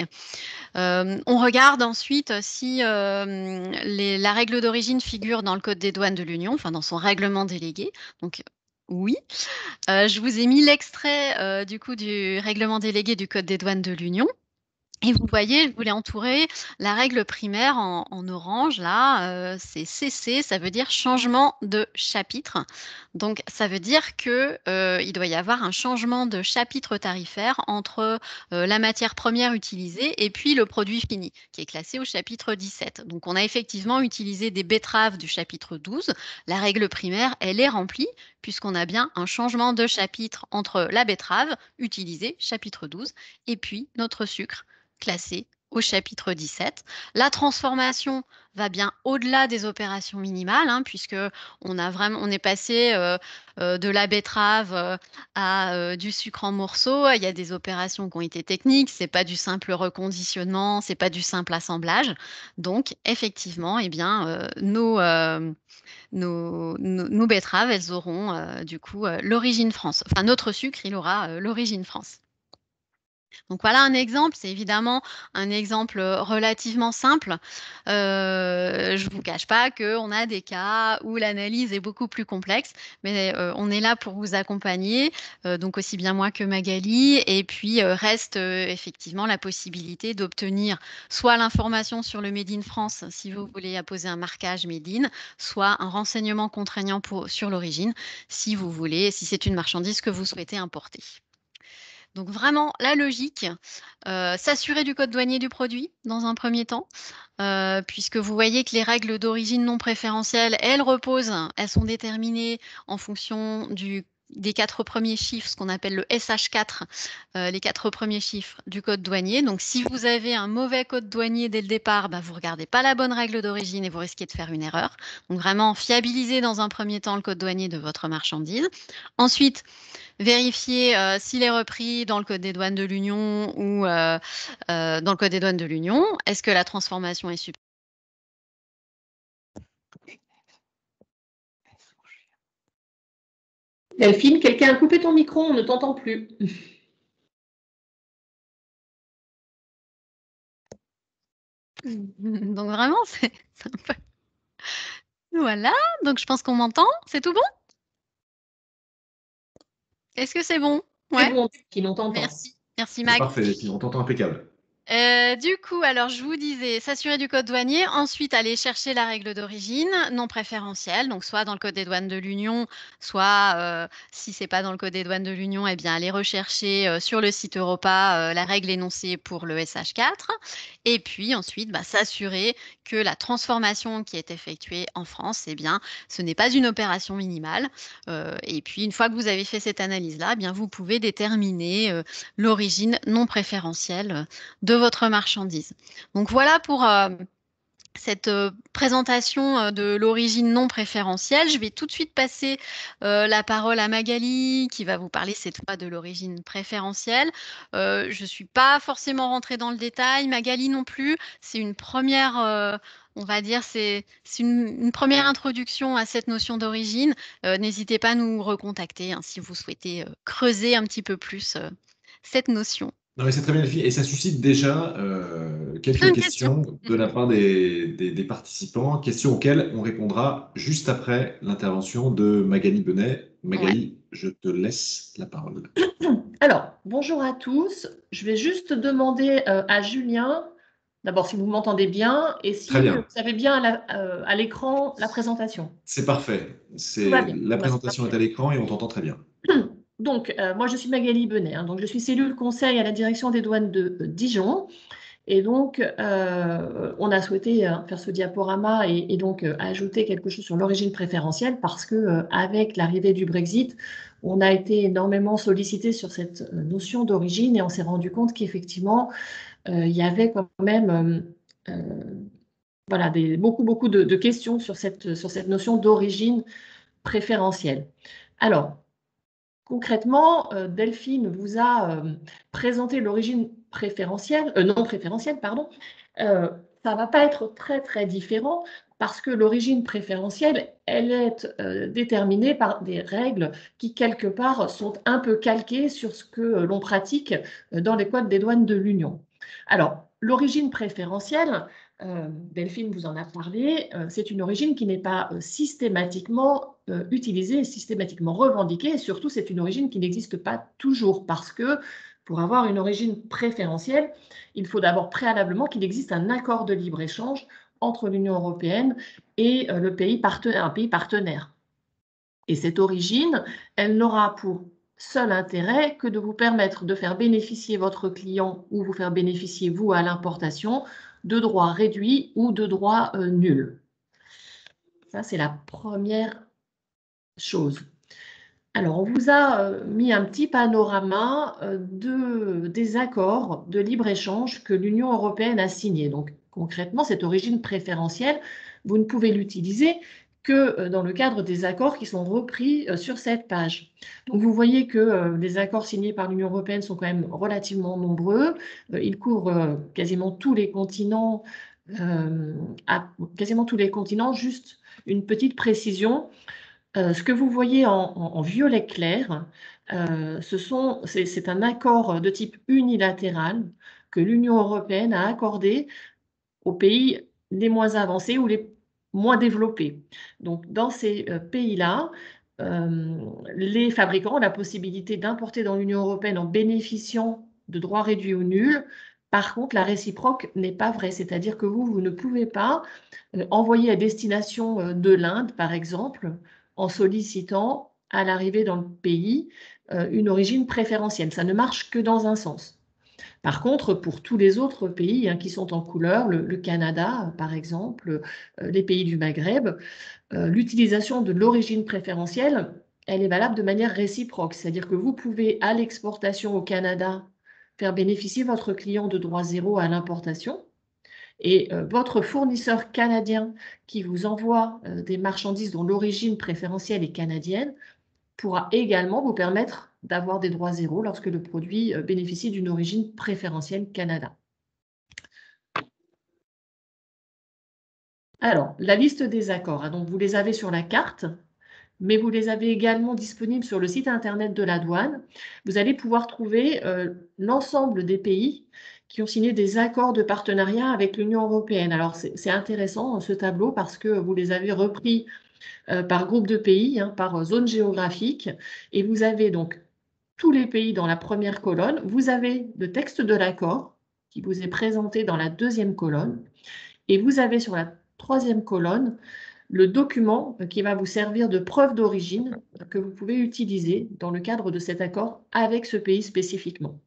S2: On regarde ensuite si la règle d'origine figure dans le Code des douanes de l'Union, enfin dans son règlement délégué. Donc, oui. Je vous ai mis l'extrait du coup du règlement délégué du Code des douanes de l'Union. Et vous voyez, je voulais entourer la règle primaire en orange, là, c'est CC, ça veut dire changement de chapitre. Donc, ça veut dire que il doit y avoir un changement de chapitre tarifaire entre la matière première utilisée et puis le produit fini, qui est classé au chapitre 17. Donc, on a effectivement utilisé des betteraves du chapitre 12. La règle primaire, elle est remplie, puisqu'on a bien un changement de chapitre entre la betterave utilisée, chapitre 12, et puis notre sucre, classé au chapitre 17. La transformation va bien au-delà des opérations minimales, hein, puisque on est passé de la betterave à du sucre en morceaux. Il y a des opérations qui ont été techniques, c'est pas du simple reconditionnement, c'est pas du simple assemblage. Donc effectivement, eh bien, nos betteraves, elles auront du coup l'origine France. Enfin, notre sucre, il aura l'origine France. Donc voilà un exemple, c'est évidemment un exemple relativement simple. Je ne vous cache pas qu'on a des cas où l'analyse est beaucoup plus complexe, mais on est là pour vous accompagner, donc aussi bien moi que Magali. Et puis reste effectivement la possibilité d'obtenir soit l'information sur le Made in France, si vous voulez apposer un marquage Made in, soit un renseignement contraignant sur l'origine, si vous voulez, si c'est une marchandise que vous souhaitez importer. Donc vraiment, la logique, s'assurer du code douanier du produit dans un premier temps, puisque vous voyez que les règles d'origine non préférentielle, elles sont déterminées en fonction des 4 premiers chiffres, ce qu'on appelle le SH4, les 4 premiers chiffres du code douanier. Donc, si vous avez un mauvais code douanier dès le départ, vous ne regardez pas la bonne règle d'origine et vous risquez de faire une erreur. Donc, vraiment, fiabilisez dans un premier temps le code douanier de votre marchandise. Ensuite, vérifier s'il est repris dans le Code des douanes de l'Union ou dans le Code des douanes de l'Union. Est-ce que la transformation est super?
S4: Delphine, quelqu'un a coupé ton micro, on ne t'entend plus.
S2: Donc vraiment, c'est un peu... Voilà, donc je pense qu'on m'entend. C'est tout bon? Est-ce que c'est bon?
S4: C'est bon, Delphine, on t'entend.
S2: Merci. Merci
S1: C'est
S2: Mag.
S1: parfait, on t'entend impeccable.
S2: Du coup, alors je vous disais, s'assurer du code douanier, ensuite aller chercher la règle d'origine non préférentielle, donc soit dans le code des douanes de l'Union, soit si c'est pas dans le code des douanes de l'Union, eh bien aller rechercher sur le site Europa la règle énoncée pour le SH4, et puis ensuite s'assurer que la transformation qui est effectuée en France, eh bien ce n'est pas une opération minimale, et puis une fois que vous avez fait cette analyse-là, eh bien vous pouvez déterminer l'origine non préférentielle de votre marchandise. Donc voilà pour cette présentation de l'origine non préférentielle. Je vais tout de suite passer la parole à Magali qui va vous parler cette fois de l'origine préférentielle. Je ne suis pas forcément rentrée dans le détail, Magali non plus. C'est une première... on va dire, c'est une première introduction à cette notion d'origine. N'hésitez pas à nous recontacter si vous souhaitez creuser un petit peu plus cette notion.
S1: Non, mais c'est très bien, Delphine. Et ça suscite déjà quelques questions de la part des participants, questions auxquelles on répondra juste après l'intervention de Magali Benet. Magali, je te laisse la parole.
S4: Alors, bonjour à tous. Je vais juste demander à Julien, d'abord si vous m'entendez bien et si vous avez bien à l'écran la présentation.
S1: C'est parfait. La présentation est à l'écran et on t'entend très bien.
S4: Donc, moi, je suis Magali Benet, hein, donc je suis cellule conseil à la direction des douanes de Dijon. Et donc, on a souhaité faire ce diaporama et donc ajouter quelque chose sur l'origine préférentielle parce que avec l'arrivée du Brexit, on a été énormément sollicité sur cette notion d'origine et on s'est rendu compte qu'effectivement, il y avait quand même voilà, beaucoup de questions sur cette notion d'origine préférentielle. Alors, concrètement, Delphine vous a présenté l'origine préférentielle, non préférentielle, pardon. Ça ne va pas être très, très différent parce que l'origine préférentielle, elle est déterminée par des règles qui, quelque part, sont un peu calquées sur ce que l'on pratique dans les codes des douanes de l'Union. Alors, l'origine préférentielle, Delphine vous en a parlé, c'est une origine qui n'est pas systématiquement utilisée, systématiquement revendiquée, et surtout c'est une origine qui n'existe pas toujours parce que pour avoir une origine préférentielle, il faut d'abord préalablement qu'il existe un accord de libre-échange entre l'Union européenne et un pays partenaire. Et cette origine, elle n'aura pour seul intérêt que de vous permettre de faire bénéficier votre client ou vous faire bénéficier, vous, à l'importation, de droits réduits ou de droits nuls. Ça, c'est la première chose. Alors, on vous a mis un petit panorama des accords de libre-échange que l'Union européenne a signés. Donc, concrètement, cette origine préférentielle, vous ne pouvez l'utiliser que dans le cadre des accords qui sont repris sur cette page. Donc, vous voyez que les accords signés par l'Union européenne sont quand même relativement nombreux. Ils couvrent quasiment tous les continents, Juste une petite précision. Ce que vous voyez en violet clair, c'est un accord de type unilatéral que l'Union européenne a accordé aux pays les moins avancés ou les moins développés. Donc, dans ces pays-là, les fabricants ont la possibilité d'importer dans l'Union européenne en bénéficiant de droits réduits ou nuls. Par contre, la réciproque n'est pas vraie, c'est-à-dire que vous ne pouvez pas envoyer à destination de l'Inde, par exemple, en sollicitant à l'arrivée dans le pays une origine préférentielle. Ça ne marche que dans un sens. Par contre, pour tous les autres pays qui sont en couleur, le Canada, par exemple, les pays du Maghreb, l'utilisation de l'origine préférentielle, elle est valable de manière réciproque. C'est-à-dire que vous pouvez, à l'exportation au Canada, faire bénéficier votre client de droit zéro à l'importation. Et votre fournisseur canadien qui vous envoie des marchandises dont l'origine préférentielle est canadienne pourra également vous permettre d'avoir des droits zéro lorsque le produit bénéficie d'une origine préférentielle Canada. Alors, la liste des accords, donc vous les avez sur la carte, mais vous les avez également disponibles sur le site internet de la douane. Vous allez pouvoir trouver l'ensemble des pays qui ont signé des accords de partenariat avec l'Union européenne. Alors, c'est intéressant ce tableau parce que vous les avez repris par groupe de pays, par zone géographique, et vous avez donc tous les pays dans la première colonne. Vous avez le texte de l'accord qui vous est présenté dans la deuxième colonne, et vous avez sur la troisième colonne le document qui va vous servir de preuve d'origine que vous pouvez utiliser dans le cadre de cet accord avec ce pays spécifiquement.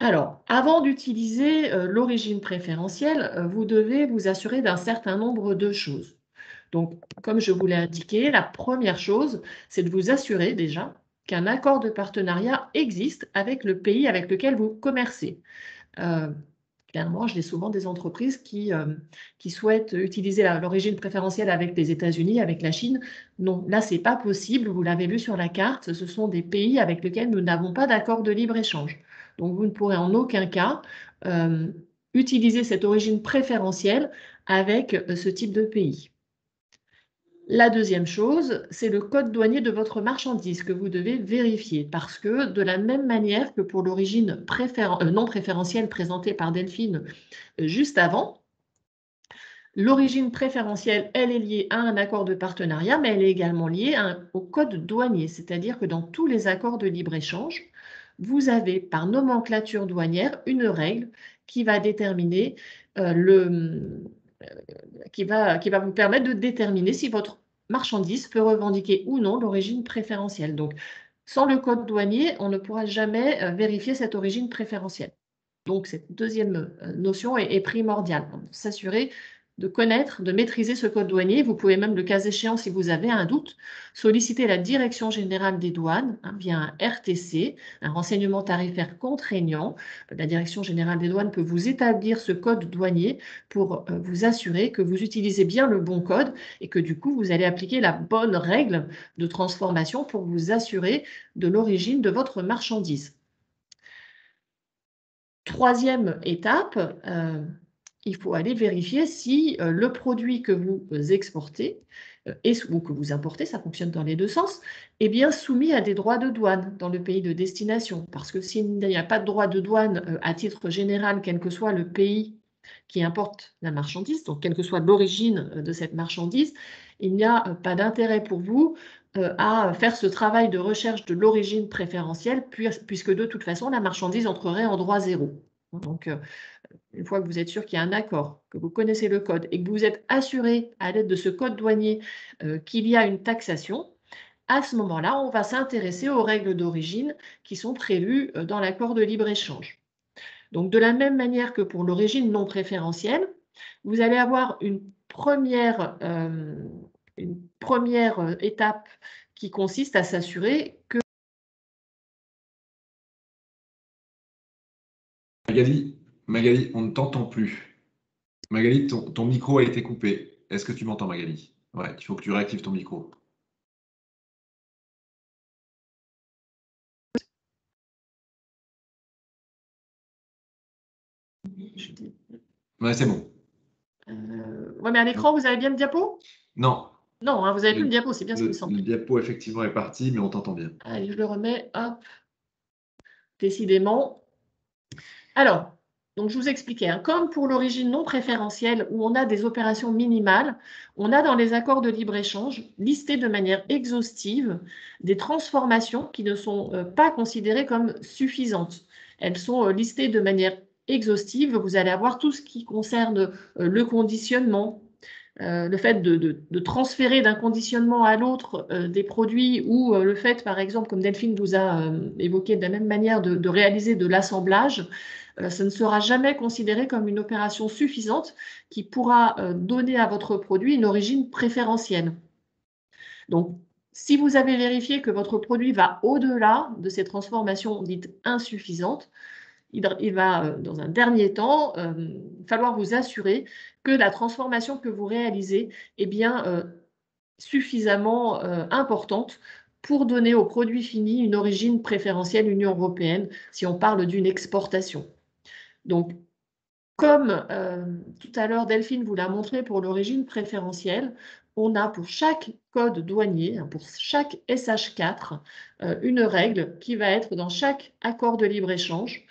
S4: Alors, avant d'utiliser l'origine préférentielle, vous devez vous assurer d'un certain nombre de choses. Donc, comme je vous l'ai indiqué, la première chose, c'est de vous assurer déjà qu'un accord de partenariat existe avec le pays avec lequel vous commercez. Clairement, j'ai souvent des entreprises qui souhaitent utiliser l'origine préférentielle avec les États-Unis, avec la Chine. Non, là, ce n'est pas possible. Vous l'avez vu sur la carte, ce sont des pays avec lesquels nous n'avons pas d'accord de libre-échange. Donc, vous ne pourrez en aucun cas utiliser cette origine préférentielle avec ce type de pays. La deuxième chose, c'est le code douanier de votre marchandise que vous devez vérifier parce que de la même manière que pour l'origine non préférentielle présentée par Delphine juste avant, l'origine préférentielle, elle est liée à un accord de partenariat, mais elle est également liée au code douanier, c'est-à-dire que dans tous les accords de libre-échange, vous avez par nomenclature douanière une règle qui va déterminer qui va vous permettre de déterminer si votre marchandise peut revendiquer ou non l'origine préférentielle. Donc, sans le code douanier, on ne pourra jamais vérifier cette origine préférentielle. Donc, cette deuxième notion est primordiale. S'assurer connaître, de maîtriser ce code douanier. Vous pouvez même, le cas échéant, si vous avez un doute, solliciter la Direction générale des douanes via un RTC, un renseignement tarifaire contraignant. La Direction générale des douanes peut vous établir ce code douanier pour vous assurer que vous utilisez bien le bon code et que du coup, vous allez appliquer la bonne règle de transformation pour vous assurer de l'origine de votre marchandise. Troisième étape, il faut aller vérifier si le produit que vous exportez ou que vous importez, ça fonctionne dans les deux sens, est bien soumis à des droits de douane dans le pays de destination. Parce que s'il n'y a pas de droit de douane à titre général, quel que soit le pays qui importe la marchandise, donc quelle que soit l'origine de cette marchandise, il n'y a pas d'intérêt pour vous à faire ce travail de recherche de l'origine préférentielle, puisque de toute façon, la marchandise entrerait en droit zéro. Donc, une fois que vous êtes sûr qu'il y a un accord, que vous connaissez le code et que vous êtes assuré à l'aide de ce code douanier qu'il y a une taxation, à ce moment-là, on va s'intéresser aux règles d'origine qui sont prévues dans l'accord de libre-échange. Donc, de la même manière que pour l'origine non préférentielle, vous allez avoir une première étape qui consiste à s'assurer que...
S1: Magali, on ne t'entend plus. Magali, ton micro a été coupé. Est-ce que tu m'entends, Magali? Ouais, il faut que tu réactives ton micro. Ouais, c'est bon.
S4: Ouais, mais à l'écran, vous avez bien le diapo?
S1: Non.
S4: Non, hein, vous n'avez plus le diapo, c'est bien ce qui me semble.
S1: Le diapo, effectivement, est parti, mais on t'entend bien.
S4: Allez, je le remets. Hop. Décidément. Alors, donc je vous expliquais, comme pour l'origine non préférentielle où on a des opérations minimales, on a dans les accords de libre-échange listé de manière exhaustive des transformations qui ne sont pas considérées comme suffisantes. Elles sont listées de manière exhaustive. Vous allez avoir tout ce qui concerne le conditionnement, le fait de transférer d'un conditionnement à l'autre des produits ou le fait, par exemple, comme Delphine vous a évoqué de la même manière, de réaliser de l'assemblage, ce ne sera jamais considéré comme une opération suffisante qui pourra donner à votre produit une origine préférentielle. Donc, si vous avez vérifié que votre produit va au-delà de ces transformations dites insuffisantes, il va, dans un dernier temps, falloir vous assurer que la transformation que vous réalisez est bien suffisamment importante pour donner au produit fini une origine préférentielle Union européenne, si on parle d'une exportation. Donc, comme tout à l'heure Delphine vous l'a montré pour l'origine préférentielle, on a pour chaque code douanier, pour chaque SH4, une règle qui va être dans chaque accord de libre-échange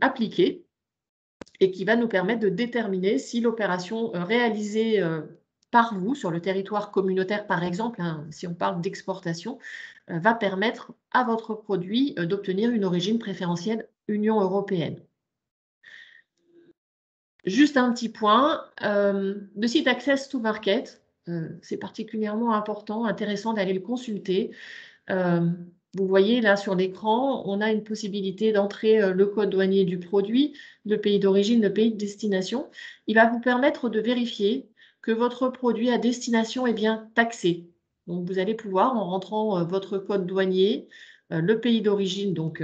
S4: appliquée et qui va nous permettre de déterminer si l'opération réalisée par vous sur le territoire communautaire, par exemple, si on parle d'exportation, va permettre à votre produit d'obtenir une origine préférentielle Union européenne. Juste un petit point, le site Access to Market, c'est particulièrement important, intéressant d'aller le consulter. Vous voyez là sur l'écran, on a une possibilité d'entrer le code douanier du produit, le pays d'origine, le pays de destination. Il va vous permettre de vérifier que votre produit à destination est bien taxé. Donc vous allez pouvoir, en rentrant votre code douanier, le pays d'origine, donc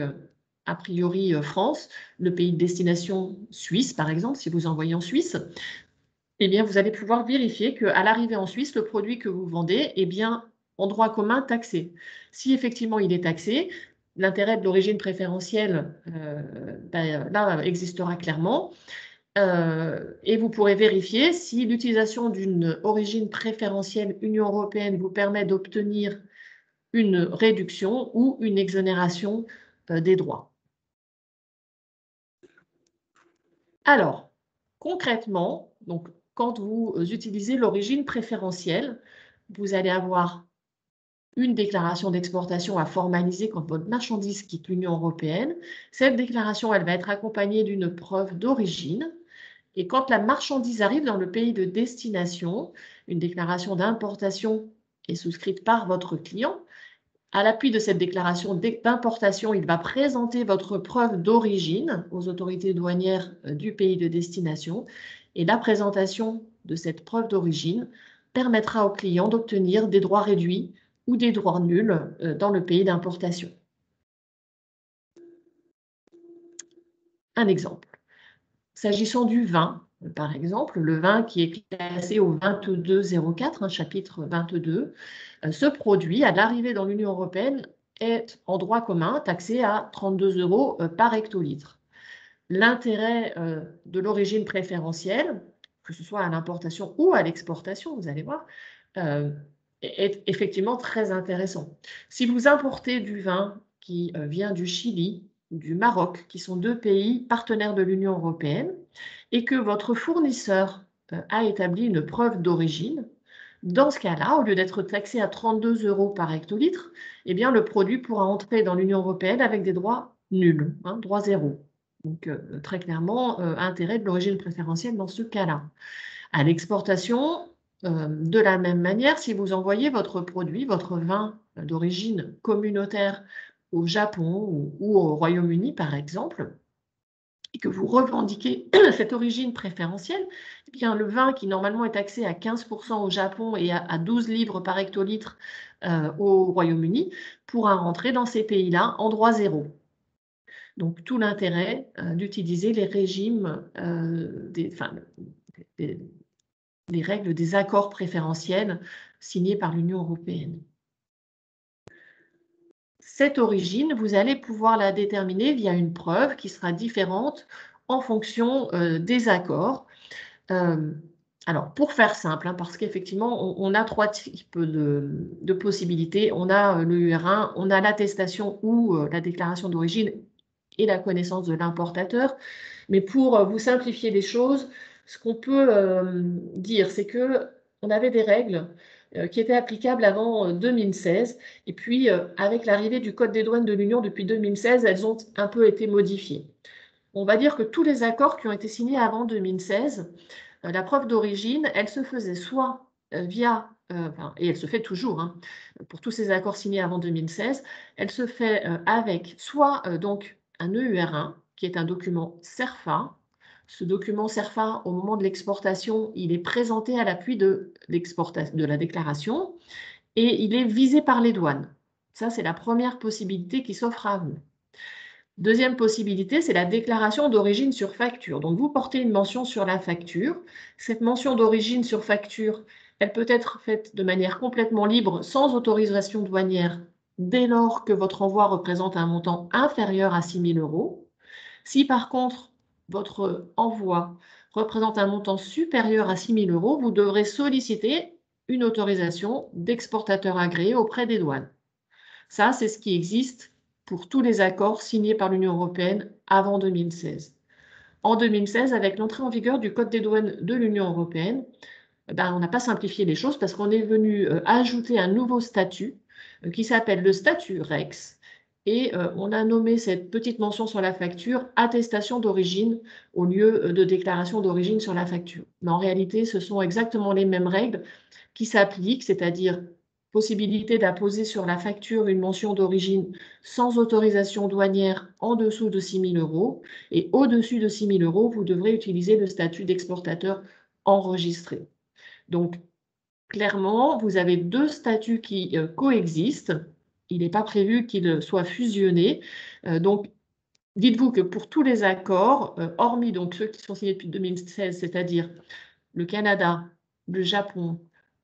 S4: a priori France, le pays de destination Suisse, par exemple, si vous envoyez en Suisse, eh bien, vous allez pouvoir vérifier qu'à l'arrivée en Suisse, le produit que vous vendez est bien en droit commun taxé. Si effectivement il est taxé, l'intérêt de l'origine préférentielle là existera clairement. Et vous pourrez vérifier si l'utilisation d'une origine préférentielle Union européenne vous permet d'obtenir une réduction ou une exonération des droits. Alors, concrètement, donc, quand vous utilisez l'origine préférentielle, vous allez avoir une déclaration d'exportation à formaliser quand votre marchandise quitte l'Union européenne. Cette déclaration, elle va être accompagnée d'une preuve d'origine. Et quand la marchandise arrive dans le pays de destination, une déclaration d'importation est souscrite par votre client. À l'appui de cette déclaration d'importation, il va présenter votre preuve d'origine aux autorités douanières du pays de destination. Et la présentation de cette preuve d'origine permettra au client d'obtenir des droits réduits ou des droits nuls dans le pays d'importation. Un exemple. S'agissant du vin, par exemple, le vin qui est classé au 2204, chapitre 22, ce produit, à l'arrivée dans l'Union européenne, est en droit commun taxé à 32 € par hectolitre. L'intérêt de l'origine préférentielle, que ce soit à l'importation ou à l'exportation, vous allez voir, est effectivement très intéressant. Si vous importez du vin qui vient du Chili ou du Maroc, qui sont deux pays partenaires de l'Union européenne, et que votre fournisseur a établi une preuve d'origine, dans ce cas-là, au lieu d'être taxé à 32 € par hectolitre, eh bien, le produit pourra entrer dans l'Union européenne avec des droits nuls, droit zéro. Donc, très clairement, intérêt de l'origine préférentielle dans ce cas-là. À l'exportation, de la même manière, si vous envoyez votre produit, votre vin d'origine communautaire au Japon ou au Royaume-Uni, par exemple, et que vous revendiquez cette origine préférentielle, eh bien, le vin qui normalement est taxé à 15% au Japon et à 12 livres par hectolitre au Royaume-Uni pourra rentrer dans ces pays-là en droit zéro. Donc, tout l'intérêt d'utiliser les régimes, les règles des accords préférentiels signés par l'Union européenne. Cette origine, vous allez pouvoir la déterminer via une preuve qui sera différente en fonction des accords. Alors, pour faire simple, parce qu'effectivement, on a trois types de possibilités. On a le UR1, on a l'attestation ou la déclaration d'origine et la connaissance de l'importateur. Mais pour vous simplifier les choses, ce qu'on peut dire, c'est qu'on avait des règles qui étaient applicables avant 2016. Et puis, avec l'arrivée du Code des douanes de l'Union depuis 2016, elles ont un peu été modifiées. On va dire que tous les accords qui ont été signés avant 2016, la preuve d'origine, elle se faisait soit via, et elle se fait toujours, pour tous ces accords signés avant 2016, elle se fait avec soit donc un EUR1, qui est un document CERFA. Ce document CERFA, au moment de l'exportation, il est présenté à l'appui de la déclaration et il est visé par les douanes. Ça, c'est la première possibilité qui s'offre à vous. Deuxième possibilité, c'est la déclaration d'origine sur facture. Donc, vous portez une mention sur la facture. Cette mention d'origine sur facture, elle peut être faite de manière complètement libre, sans autorisation douanière, dès lors que votre envoi représente un montant inférieur à 6 000 €. Si par contre, votre envoi représente un montant supérieur à 6 000 €, vous devrez solliciter une autorisation d'exportateur agréé auprès des douanes. Ça, c'est ce qui existe pour tous les accords signés par l'Union européenne avant 2016. En 2016, avec l'entrée en vigueur du Code des douanes de l'Union européenne, on n'a pas simplifié les choses parce qu'on est venu ajouter un nouveau statut qui s'appelle le statut REX. Et on a nommé cette petite mention sur la facture attestation d'origine au lieu de déclaration d'origine sur la facture. Mais en réalité, ce sont exactement les mêmes règles qui s'appliquent, c'est-à-dire possibilité d'apposer sur la facture une mention d'origine sans autorisation douanière en dessous de 6 000 € et au-dessus de 6 000 €, vous devrez utiliser le statut d'exportateur enregistré. Donc, clairement, vous avez deux statuts qui coexistent. Il n'est pas prévu qu'ils soient fusionnés. Donc, dites-vous que pour tous les accords, hormis donc ceux qui sont signés depuis 2016, c'est-à-dire le Canada, le Japon,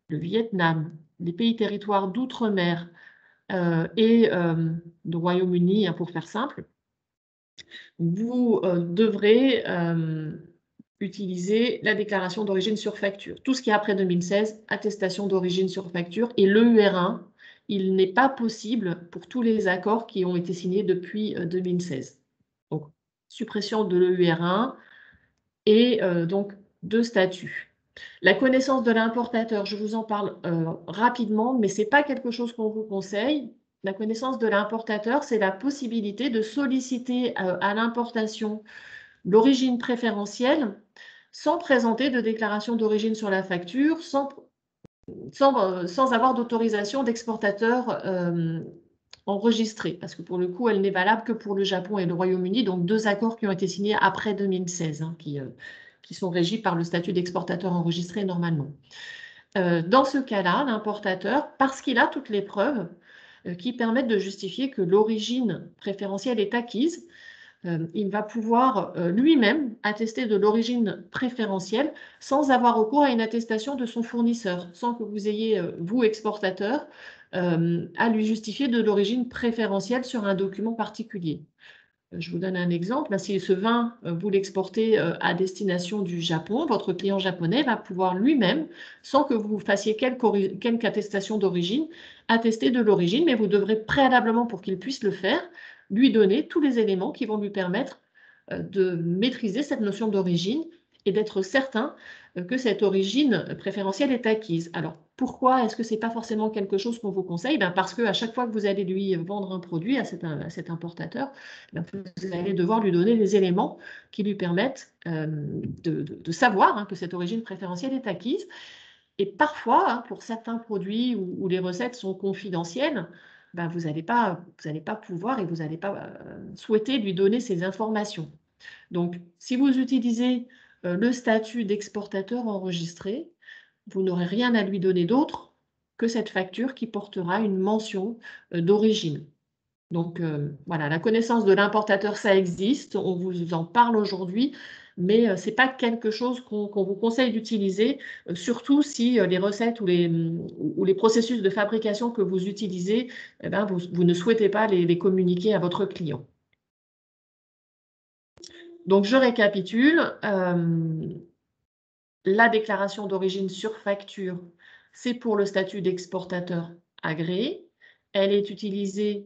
S4: le Vietnam, les pays territoires d'outre-mer et le Royaume-Uni, pour faire simple, vous devrez utiliser la déclaration d'origine sur facture. Tout ce qui est après 2016, attestation d'origine sur facture et l'EUR1, il n'est pas possible pour tous les accords qui ont été signés depuis 2016. Donc, suppression de l'EUR1 et donc deux statuts. La connaissance de l'importateur, je vous en parle rapidement, mais ce n'est pas quelque chose qu'on vous conseille. La connaissance de l'importateur, c'est la possibilité de solliciter à l'importation l'origine préférentielle sans présenter de déclaration d'origine sur la facture, sans avoir d'autorisation d'exportateur enregistrée, parce que pour le coup, elle n'est valable que pour le Japon et le Royaume-Uni, donc 2 accords qui ont été signés après 2016, hein, qui sont régis par le statut d'exportateur enregistré normalement. Dans ce cas-là, l'importateur, parce qu'il a toutes les preuves qui permettent de justifier que l'origine préférentielle est acquise, il va pouvoir lui-même attester de l'origine préférentielle sans avoir recours à une attestation de son fournisseur, sans que vous ayez, vous, exportateur, à lui justifier de l'origine préférentielle sur un document particulier. Je vous donne un exemple. Là, si ce vin, vous l'exportez à destination du Japon, votre client japonais va pouvoir lui-même, sans que vous fassiez quelque attestation d'origine, attester de l'origine, mais vous devrez préalablement, pour qu'il puisse le faire, lui donner tous les éléments qui vont lui permettre de maîtriser cette notion d'origine et d'être certain que cette origine préférentielle est acquise. Alors, pourquoi est-ce que ce n'est pas forcément quelque chose qu'on vous conseille? Parce qu'à chaque fois que vous allez lui vendre un produit à cet importateur, vous allez devoir lui donner les éléments qui lui permettent de savoir que cette origine préférentielle est acquise. Et parfois, pour certains produits où les recettes sont confidentielles, vous n'allez pas pouvoir et vous n'allez pas souhaiter lui donner ces informations. Donc, si vous utilisez le statut d'exportateur enregistré, vous n'aurez rien à lui donner d'autre que cette facture qui portera une mention d'origine. Donc, voilà, la connaissance de l'importateur, ça existe, on vous en parle aujourd'hui, mais ce n'est pas quelque chose qu'on vous conseille d'utiliser, surtout si les recettes ou les processus de fabrication que vous utilisez, vous ne souhaitez pas les communiquer à votre client. Donc, je récapitule. La déclaration d'origine sur facture, c'est pour le statut d'exportateur agréé. Elle est utilisée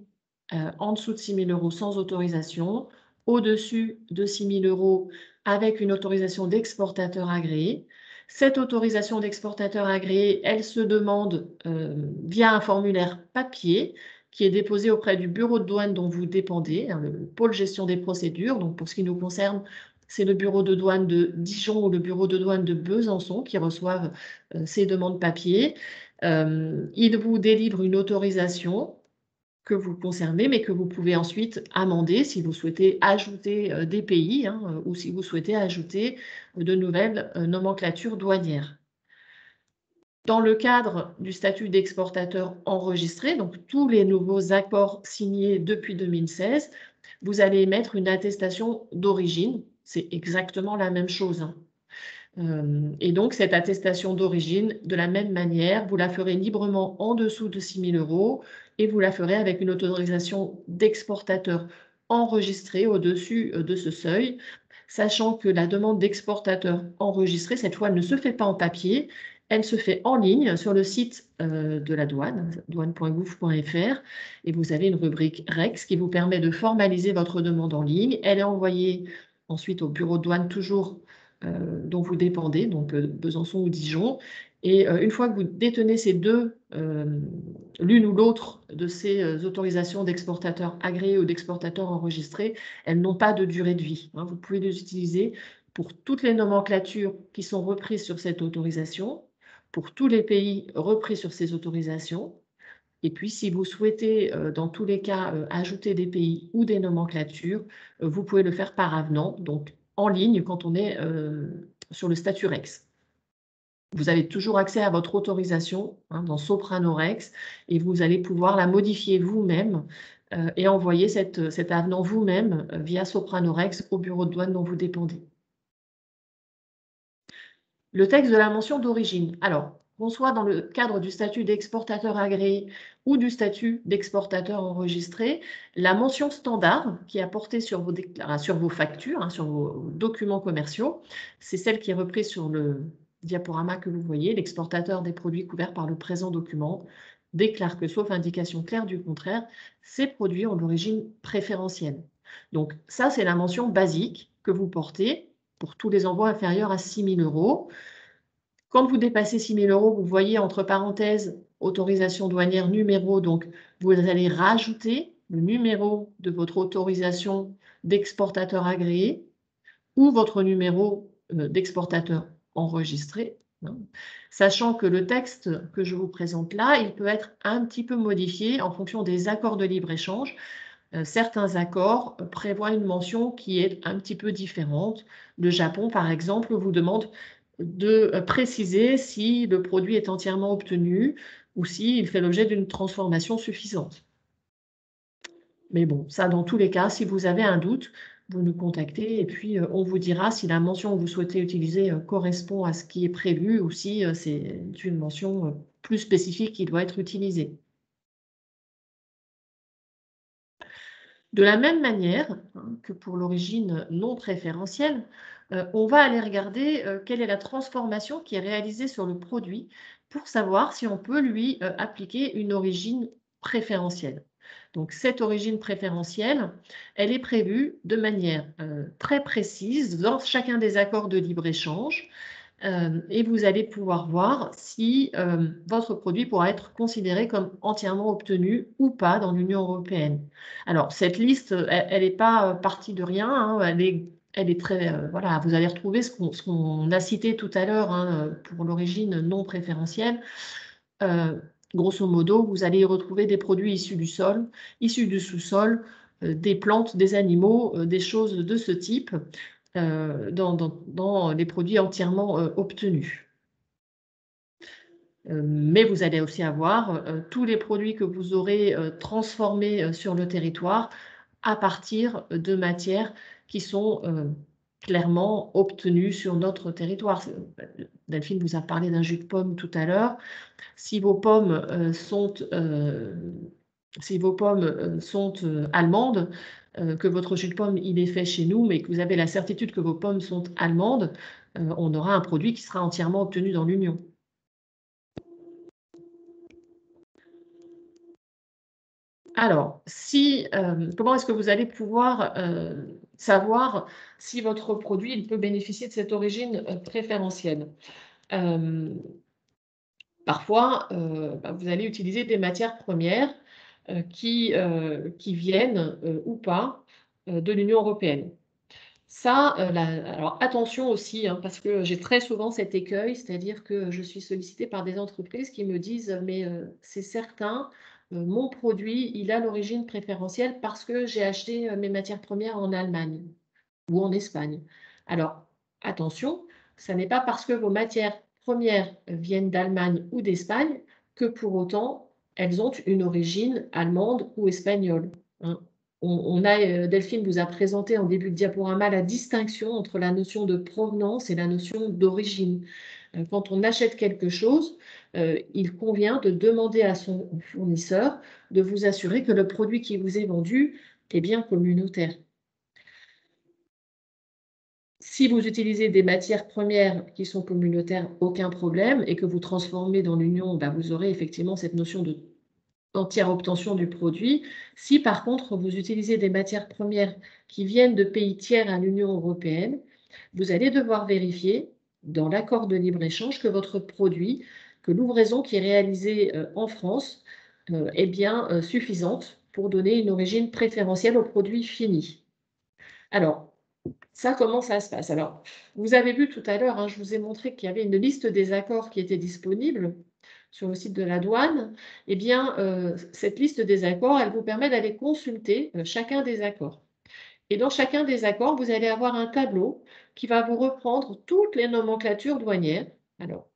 S4: en dessous de 6 000 € sans autorisation, au-dessus de 6 000 € avec une autorisation d'exportateur agréé. Cette autorisation d'exportateur agréé, elle se demande via un formulaire papier qui est déposé auprès du bureau de douane dont vous dépendez, le pôle gestion des procédures. Donc, pour ce qui nous concerne, c'est le bureau de douane de Dijon ou le bureau de douane de Besançon qui reçoivent ces demandes papier. Ils vous délivrent une autorisation que vous conservez, mais que vous pouvez ensuite amender si vous souhaitez ajouter des pays ou si vous souhaitez ajouter de nouvelles nomenclatures douanières. Dans le cadre du statut d'exportateur enregistré, donc tous les nouveaux accords signés depuis 2016, vous allez émettre une attestation d'origine. C'est exactement la même chose. Et donc, cette attestation d'origine, de la même manière, vous la ferez librement en dessous de 6 000 € et vous la ferez avec une autorisation d'exportateur enregistrée au-dessus de ce seuil, sachant que la demande d'exportateur enregistré, cette fois, elle ne se fait pas en papier, elle se fait en ligne sur le site de la douane, douane.gouv.fr, et vous avez une rubrique REX qui vous permet de formaliser votre demande en ligne. Elle est envoyée ensuite au bureau de douane toujours dont vous dépendez, donc Besançon ou Dijon. Et une fois que vous détenez ces deux, l'une ou l'autre de ces autorisations d'exportateur agréé ou d'exportateur enregistré, elles n'ont pas de durée de vie. Vous pouvez les utiliser pour toutes les nomenclatures qui sont reprises sur cette autorisation, pour tous les pays repris sur ces autorisations. Et puis, si vous souhaitez, dans tous les cas, ajouter des pays ou des nomenclatures, vous pouvez le faire par avenant, donc en ligne quand on est sur le statut REX. Vous avez toujours accès à votre autorisation dans Soprano REX et vous allez pouvoir la modifier vous-même et envoyer cet avenant vous-même via Soprano REX au bureau de douane dont vous dépendez. Le texte de la mention d'origine. Alors, qu'on soit dans le cadre du statut d'exportateur agréé ou du statut d'exportateur enregistré, la mention standard qui est apportée sur vos factures, sur vos documents commerciaux, c'est celle qui est reprise sur le diaporama que vous voyez. L'exportateur des produits couverts par le présent document déclare que, sauf indication claire du contraire, ces produits ont l'origine préférentielle. Donc ça, c'est la mention basique que vous portez pour tous les envois inférieurs à 6 000 €. Quand vous dépassez 6 000 €, vous voyez entre parenthèses autorisation douanière numéro, donc vous allez rajouter le numéro de votre autorisation d'exportateur agréé ou votre numéro d'exportateur enregistré. hein. Sachant que le texte que je vous présente là, il peut être un petit peu modifié en fonction des accords de libre-échange. Certains accords prévoient une mention qui est un petit peu différente. Le Japon, par exemple, vous demande de préciser si le produit est entièrement obtenu ou s'il fait l'objet d'une transformation suffisante. Mais bon, ça, dans tous les cas, si vous avez un doute, vous nous contactez et puis on vous dira si la mention que vous souhaitez utiliser correspond à ce qui est prévu ou si c'est une mention plus spécifique qui doit être utilisée. De la même manière que pour l'origine non préférentielle, on va aller regarder quelle est la transformation qui est réalisée sur le produit pour savoir si on peut lui appliquer une origine préférentielle. Donc cette origine préférentielle, elle est prévue de manière très précise dans chacun des accords de libre-échange. Et vous allez pouvoir voir si votre produit pourra être considéré comme entièrement obtenu ou pas dans l'Union européenne. Alors, cette liste, elle n'est pas partie de rien, hein, elle est très... voilà, vous allez retrouver ce qu'on a cité tout à l'heure hein, pour l'origine non préférentielle. Grosso modo, vous allez y retrouver des produits issus du sol, issus du sous-sol, des plantes, des animaux, des choses de ce type. Dans les produits entièrement obtenus. Mais vous allez aussi avoir tous les produits que vous aurez transformés sur le territoire à partir de matières qui sont clairement obtenues sur notre territoire. Delphine vous a parlé d'un jus de pomme tout à l'heure. Si vos pommes sont allemandes, que votre jus de pomme il est fait chez nous, mais que vous avez la certitude que vos pommes sont allemandes, on aura un produit qui sera entièrement obtenu dans l'Union. Alors, comment est-ce que vous allez pouvoir savoir si votre produit il peut bénéficier de cette origine préférentielle? Parfois, vous allez utiliser des matières premières qui viennent ou pas de l'Union européenne. Ça, alors attention aussi, hein, parce que j'ai très souvent cet écueil, c'est-à-dire que je suis sollicitée par des entreprises qui me disent « mais c'est certain, mon produit, il a l'origine préférentielle parce que j'ai acheté mes matières premières en Allemagne ou en Espagne ». Alors, attention, ça n'est pas parce que vos matières premières viennent d'Allemagne ou d'Espagne que pour autant, elles ont une origine allemande ou espagnole, hein. Delphine vous a présenté en début de diaporama la distinction entre la notion de provenance et la notion d'origine. Quand on achète quelque chose, il convient de demander à son fournisseur de vous assurer que le produit qui vous est vendu est bien communautaire. Si vous utilisez des matières premières qui sont communautaires, aucun problème, et que vous transformez dans l'Union, vous aurez effectivement cette notion de entière obtention du produit. Si par contre vous utilisez des matières premières qui viennent de pays tiers à l'Union européenne, vous allez devoir vérifier dans l'accord de libre-échange que votre produit, que l'ouvraison qui est réalisée en France est bien suffisante pour donner une origine préférentielle au produit fini. Alors, ça, comment ça se passe? Alors, vous avez vu tout à l'heure, hein, je vous ai montré qu'il y avait une liste des accords qui était disponible sur le site de la douane. Eh bien, cette liste des accords, elle vous permet d'aller consulter chacun des accords. Et dans chacun des accords, vous allez avoir un tableau qui va vous reprendre toutes les nomenclatures douanières, alors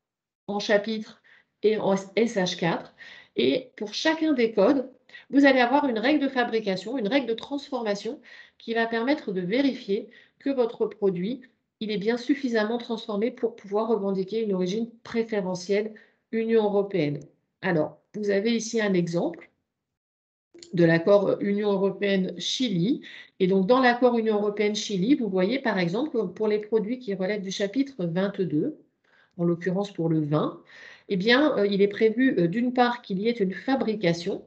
S4: en chapitre et en SH4. Et pour chacun des codes, vous allez avoir une règle de fabrication, une règle de transformation qui va permettre de vérifier que votre produit, il est bien suffisamment transformé pour pouvoir revendiquer une origine préférentielle Union européenne. Alors, vous avez ici un exemple de l'accord Union européenne-Chili. Et donc, dans l'accord Union européenne-Chili, vous voyez par exemple pour les produits qui relèvent du chapitre 22, en l'occurrence pour le vin, eh bien, il est prévu d'une part qu'il y ait une fabrication,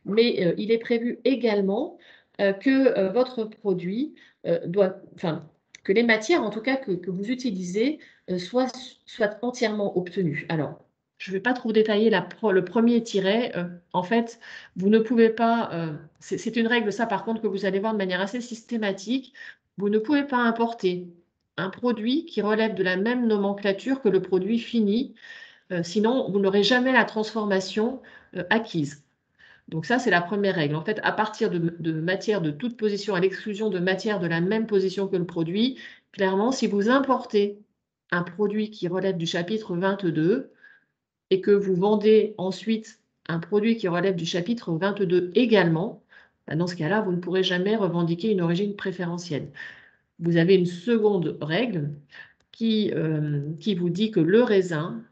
S4: mais il est prévu également que votre produit que les matières, en tout cas, que vous utilisez, soient entièrement obtenues. Alors, je ne vais pas trop détailler le premier tiret. En fait, vous ne pouvez pas, c'est une règle, ça par contre, que vous allez voir de manière assez systématique, vous ne pouvez pas importer un produit qui relève de la même nomenclature que le produit fini. Sinon, vous n'aurez jamais la transformation acquise. Donc ça, c'est la première règle. En fait, à partir de matière de toute position, à l'exclusion de matière de la même position que le produit, clairement, si vous importez un produit qui relève du chapitre 22 et que vous vendez ensuite un produit qui relève du chapitre 22 également, dans ce cas-là, vous ne pourrez jamais revendiquer une origine préférentielle. Vous avez une seconde règle qui vous dit que le raisin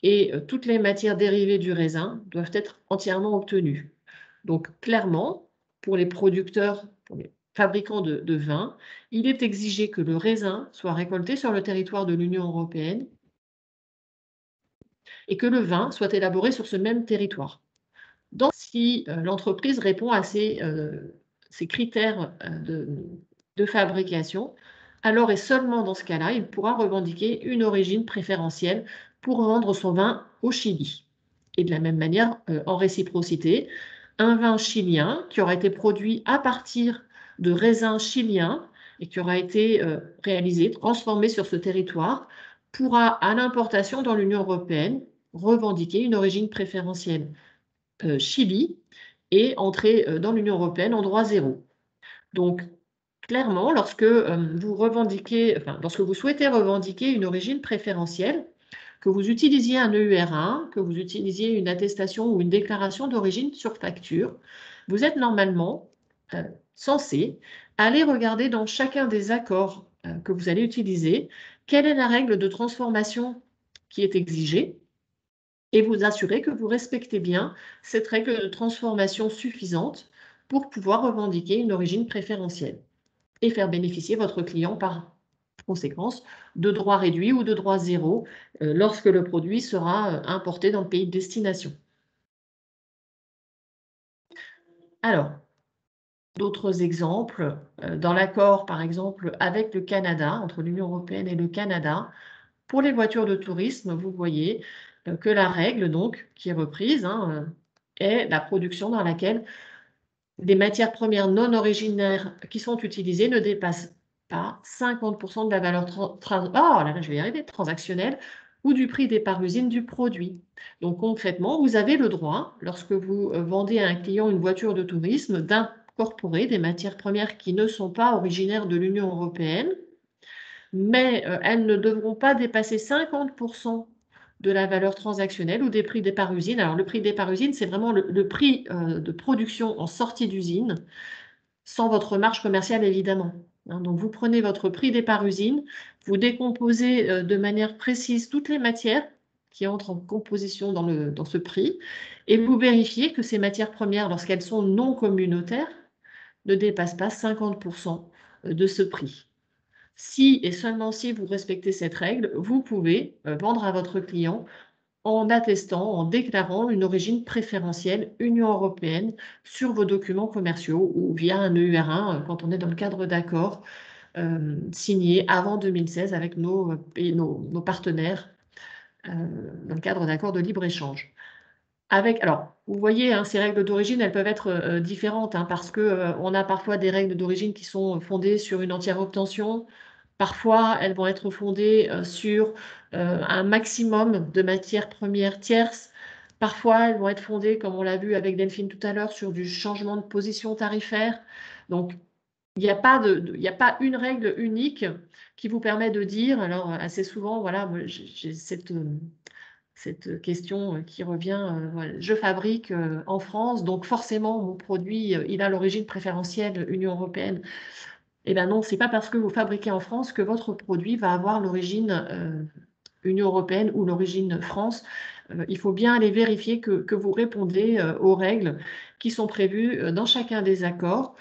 S4: et toutes les matières dérivées du raisin doivent être entièrement obtenues. Donc, clairement, pour les producteurs, pour les fabricants de vin, il est exigé que le raisin soit récolté sur le territoire de l'Union européenne et que le vin soit élaboré sur ce même territoire. Donc, si l'entreprise répond à ces critères de fabrication, alors et seulement dans ce cas-là, il pourra revendiquer une origine préférentielle pour vendre son vin au Chili. Et de la même manière, en réciprocité, un vin chilien qui aura été produit à partir de raisins chiliens et qui aura été réalisé, transformé sur ce territoire, pourra, à l'importation dans l'Union européenne, revendiquer une origine préférentielle Chili et entrer dans l'Union européenne en droit zéro. Donc, clairement, lorsque vous souhaitez revendiquer une origine préférentielle, que vous utilisiez un EUR1, que vous utilisiez une attestation ou une déclaration d'origine sur facture, vous êtes normalement censé aller regarder dans chacun des accords que vous allez utiliser, quelle est la règle de transformation qui est exigée, et vous assurer que vous respectez bien cette règle de transformation suffisante pour pouvoir revendiquer une origine préférentielle et faire bénéficier votre client par conséquence de droits réduits ou de droits zéro lorsque le produit sera importé dans le pays de destination. Alors, d'autres exemples, dans l'accord par exemple avec le Canada, entre l'Union européenne et le Canada, pour les voitures de tourisme, vous voyez que la règle donc qui est reprise est la production dans laquelle des matières premières non originaires qui sont utilisées ne dépassent pas 50% de la valeur transactionnelle ou du prix des parts-usines du produit. Donc concrètement, vous avez le droit, lorsque vous vendez à un client une voiture de tourisme, d'incorporer des matières premières qui ne sont pas originaires de l'Union européenne, mais elles ne devront pas dépasser 50% de la valeur transactionnelle ou des prix des parts-usines. Alors, le prix des parts-usines, c'est vraiment le prix de production en sortie d'usine, sans votre marge commerciale, évidemment. Donc, vous prenez votre prix des parts-usines, vous décomposez de manière précise toutes les matières qui entrent en composition dans ce prix, et vous vérifiez que ces matières premières, lorsqu'elles sont non communautaires, ne dépassent pas 50% de ce prix. Si et seulement si vous respectez cette règle, vous pouvez vendre à votre client en attestant, en déclarant une origine préférentielle Union européenne sur vos documents commerciaux ou via un EUR1 quand on est dans le cadre d'accords signés avant 2016 avec nos partenaires dans le cadre d'accords de libre-échange. Alors, vous voyez, ces règles d'origine, elles peuvent être différentes parce qu'on a parfois des règles d'origine qui sont fondées sur une entière obtention. Parfois, elles vont être fondées sur un maximum de matières premières tierces. Parfois, elles vont être fondées, comme on l'a vu avec Delphine tout à l'heure, sur du changement de position tarifaire. Donc, il n'y a pas une règle unique qui vous permet de dire, alors assez souvent, voilà, j'ai cette question qui revient, je fabrique en France, donc forcément mon produit, il a l'origine préférentielle Union européenne. Eh bien non, ce n'est pas parce que vous fabriquez en France que votre produit va avoir l'origine Union européenne ou l'origine France. Il faut bien aller vérifier que vous répondez aux règles qui sont prévues dans chacun des accords.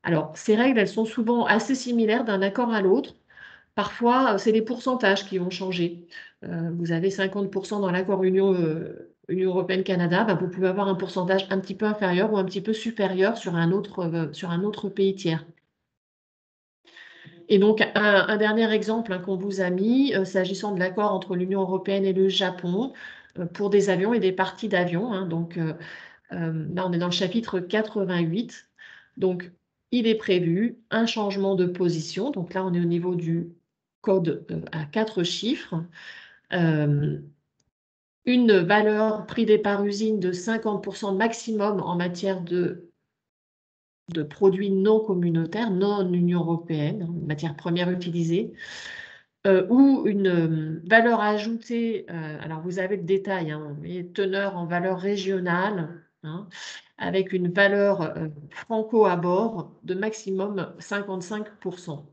S4: Alors, ces règles, elles sont souvent assez similaires d'un accord à l'autre. Parfois, c'est les pourcentages qui vont changer. Vous avez 50% dans l'accord Union européenne-Canada, vous pouvez avoir un pourcentage un petit peu inférieur ou un petit peu supérieur sur un autre pays tiers. Et donc, un dernier exemple qu'on vous a mis, s'agissant de l'accord entre l'Union européenne et le Japon pour des avions et des parties d'avions. Donc, là, on est dans le chapitre 88. Donc, il est prévu un changement de position. Donc là, on est au niveau du code à 4 chiffres, une valeur prix départ usine de 50% maximum en matière de produits non communautaires, non Union européenne, matières premières utilisées, ou une valeur ajoutée, alors vous avez le détail, hein, teneur en valeur régionale, hein, avec une valeur franco à bord de maximum 55%.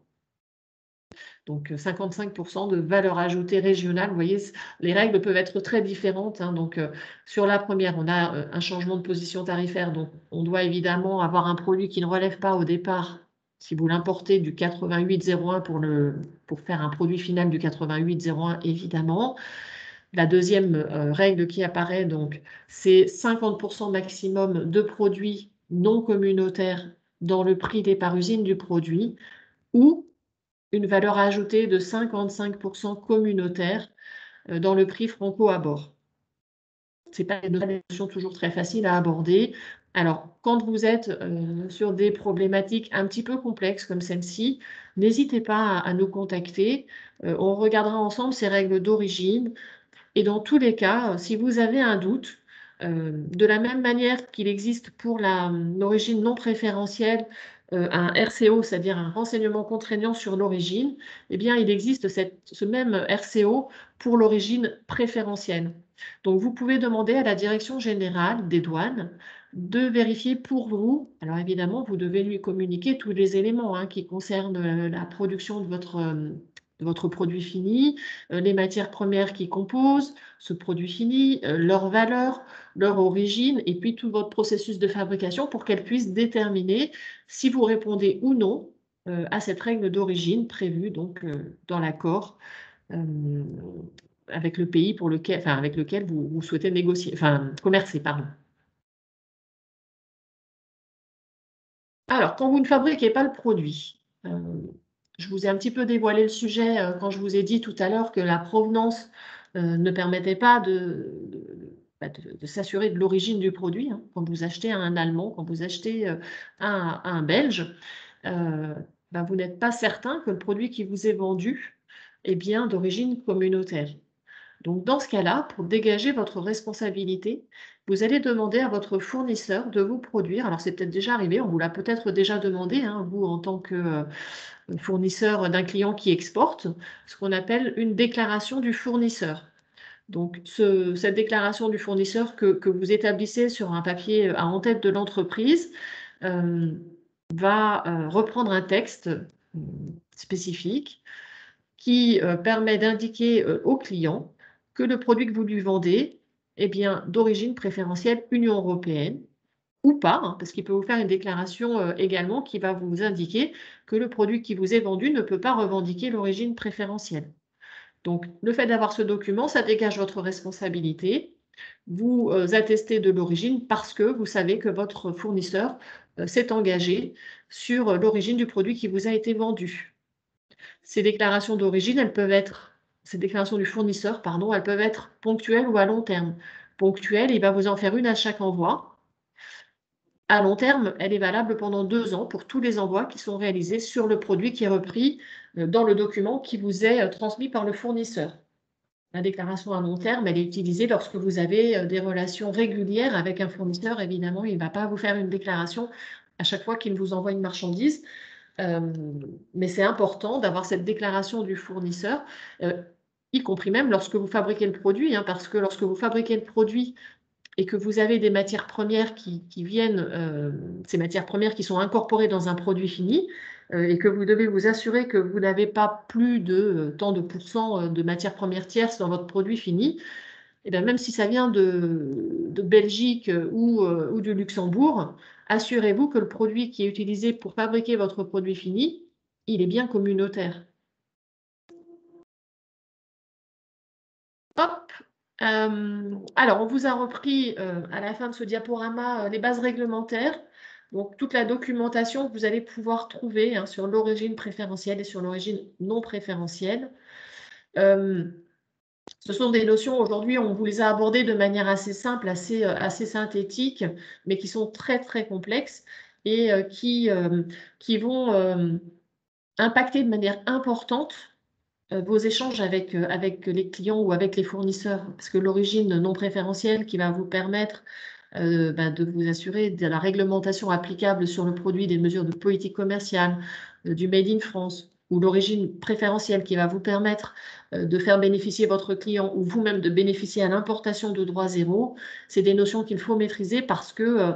S4: Donc 55% de valeur ajoutée régionale. Vous voyez, les règles peuvent être très différentes, hein. Donc sur la première, on a un changement de position tarifaire. Donc on doit évidemment avoir un produit qui ne relève pas au départ, si vous l'importez, du 88,01 pour faire un produit final du 88,01, évidemment. La deuxième règle qui apparaît, donc, c'est 50% maximum de produits non communautaires dans le prix départ usine du produit, ou une valeur ajoutée de 55% communautaire dans le prix franco à bord. Ce n'est pas une notion toujours très facile à aborder. Alors, quand vous êtes sur des problématiques un petit peu complexes comme celle-ci, n'hésitez pas à nous contacter. On regardera ensemble ces règles d'origine. Et dans tous les cas, si vous avez un doute, de la même manière qu'il existe pour l'origine non préférentielle un RCO, c'est-à-dire un renseignement contraignant sur l'origine, eh bien, il existe ce même RCO pour l'origine préférentielle. Donc, vous pouvez demander à la Direction générale des douanes de vérifier pour vous. Alors, évidemment, vous devez lui communiquer tous les éléments qui concernent la production de votre produit fini, les matières premières qui composent ce produit fini, leur valeur, leur origine, et puis tout votre processus de fabrication pour qu'elle puisse déterminer si vous répondez ou non à cette règle d'origine prévue donc dans l'accord avec le pays avec lequel vous souhaitez négocier, commercer, pardon. Alors, quand vous ne fabriquez pas le produit, je vous ai un petit peu dévoilé le sujet quand je vous ai dit tout à l'heure que la provenance ne permettait pas de s'assurer de l'origine du produit. Hein. Quand vous achetez un Allemand, quand vous achetez un Belge, vous n'êtes pas certain que le produit qui vous est vendu est bien d'origine communautaire. Donc, dans ce cas-là, pour dégager votre responsabilité, vous allez demander à votre fournisseur de vous produire, alors c'est peut-être déjà arrivé, on vous l'a peut-être déjà demandé, hein, vous en tant que fournisseur d'un client qui exporte, ce qu'on appelle une déclaration du fournisseur. Donc, cette déclaration du fournisseur que vous établissez sur un papier à en-tête de l'entreprise va reprendre un texte spécifique qui permet d'indiquer au client que le produit que vous lui vendez est bien d'origine préférentielle Union européenne ou pas, hein, parce qu'il peut vous faire une déclaration également qui va vous indiquer que le produit qui vous est vendu ne peut pas revendiquer l'origine préférentielle. Donc, le fait d'avoir ce document, ça dégage votre responsabilité. Vous attestez de l'origine parce que vous savez que votre fournisseur s'est engagé sur l'origine du produit qui vous a été vendu. Ces déclarations d'origine, ces déclarations du fournisseur, pardon, elles peuvent être ponctuelles ou à long terme. Ponctuelle, il va vous en faire une à chaque envoi. À long terme, elle est valable pendant 2 ans pour tous les envois qui sont réalisés sur le produit qui est repris dans le document qui vous est transmis par le fournisseur. La déclaration à long terme, elle est utilisée lorsque vous avez des relations régulières avec un fournisseur. Évidemment, il ne va pas vous faire une déclaration à chaque fois qu'il vous envoie une marchandise. Mais c'est important d'avoir cette déclaration du fournisseur, y compris même lorsque vous fabriquez le produit, hein, parce que lorsque vous fabriquez le produit et que vous avez des matières premières qui viennent, ces matières premières qui sont incorporées dans un produit fini, et que vous devez vous assurer que vous n'avez pas plus de tant de pourcents de matières premières tierces dans votre produit fini, et bien même si ça vient de Belgique ou du Luxembourg, assurez-vous que le produit qui est utilisé pour fabriquer votre produit fini, il est bien communautaire. Hop. Alors, on vous a repris à la fin de ce diaporama les bases réglementaires. Donc, toute la documentation que vous allez pouvoir trouver hein, sur l'origine préférentielle et sur l'origine non préférentielle. Ce sont des notions, aujourd'hui, on vous les a abordées de manière assez simple, assez synthétique, mais qui sont très, très complexes et qui vont impacter de manière importante vos échanges avec les clients ou avec les fournisseurs, parce que l'origine non préférentielle qui va vous permettre de vous assurer de la réglementation applicable sur le produit, des mesures de politique commerciale, du Made in France, ou l'origine préférentielle qui va vous permettre de faire bénéficier votre client ou vous-même de bénéficier à l'importation de droit zéro, c'est des notions qu'il faut maîtriser parce que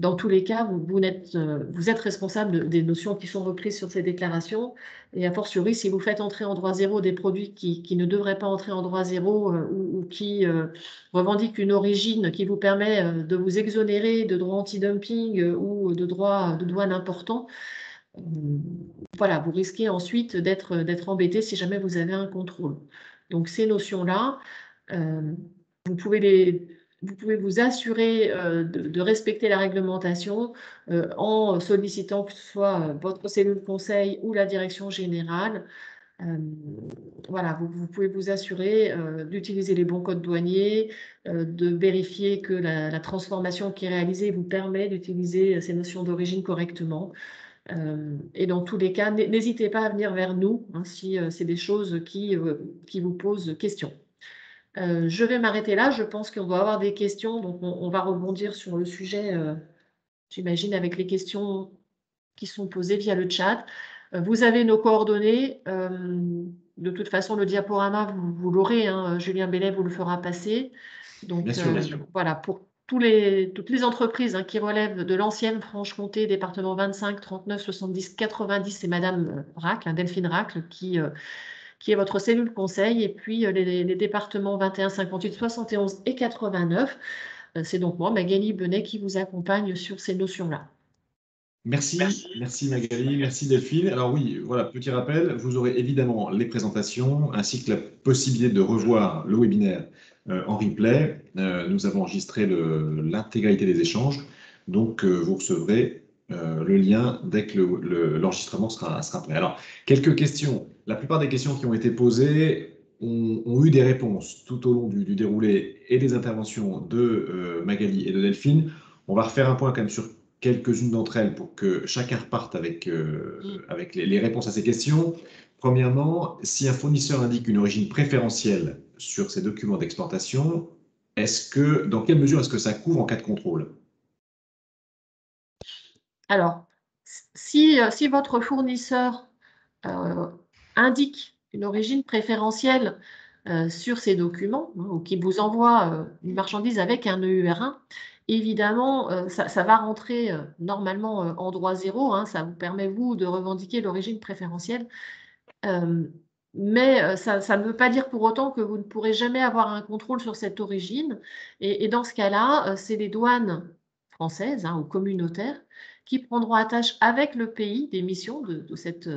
S4: dans tous les cas, vous êtes responsable des notions qui sont reprises sur ces déclarations. Et a fortiori, si vous faites entrer en droit zéro des produits qui ne devraient pas entrer en droit zéro ou qui revendiquent une origine qui vous permet de vous exonérer de droits anti-dumping ou de droits de douane importants, voilà, vous risquez ensuite d'être embêté si jamais vous avez un contrôle. Donc ces notions-là, vous pouvez vous assurer de respecter la réglementation en sollicitant que ce soit votre cellule conseil ou la direction générale. Voilà, vous pouvez vous assurer d'utiliser les bons codes douaniers, de vérifier que la transformation qui est réalisée vous permet d'utiliser ces notions d'origine correctement. Et dans tous les cas, n'hésitez pas à venir vers nous hein, si c'est des choses qui vous posent question. Je vais m'arrêter là. Je pense qu'on doit avoir des questions, donc on va rebondir sur le sujet, j'imagine, avec les questions qui sont posées via le chat. Vous avez nos coordonnées. De toute façon, le diaporama, vous l'aurez. Hein, Julien Bellet vous le fera passer. Donc,
S1: bien sûr.
S4: Voilà, pour toutes les entreprises hein, qui relèvent de l'ancienne Franche-Comté, département 25, 39, 70, 90, c'est Madame Racle, hein, Delphine Racle, qui est votre cellule conseil, et puis les départements 21, 58, 71 et 89. C'est donc moi, Magali Benet, qui vous accompagne sur ces notions-là.
S1: Merci Magali, merci Delphine. Alors oui, voilà, petit rappel, vous aurez évidemment les présentations ainsi que la possibilité de revoir le webinaire en replay. Nous avons enregistré l'intégralité des échanges, donc vous recevrez le lien dès que l'enregistrement sera prêt. Alors, quelques questions. La plupart des questions qui ont été posées ont eu des réponses tout au long du déroulé et des interventions de Magali et de Delphine. On va refaire un point quand même sur quelques-unes d'entre elles pour que chacun reparte avec les réponses à ces questions. Premièrement, si un fournisseur indique une origine préférentielle sur ses documents d'exportation, dans quelle mesure est-ce que ça couvre en cas de contrôle?
S4: Alors, si votre fournisseur indique une origine préférentielle sur ses documents hein, ou qui vous envoie une marchandise avec un EUR1, évidemment, ça va rentrer normalement en droit zéro. Hein, ça vous permet, vous, de revendiquer l'origine préférentielle. Mais ça ne veut pas dire pour autant que vous ne pourrez jamais avoir un contrôle sur cette origine. Et dans ce cas-là, c'est les douanes françaises hein, ou communautaires qui prendront attache avec le pays d'émission de cette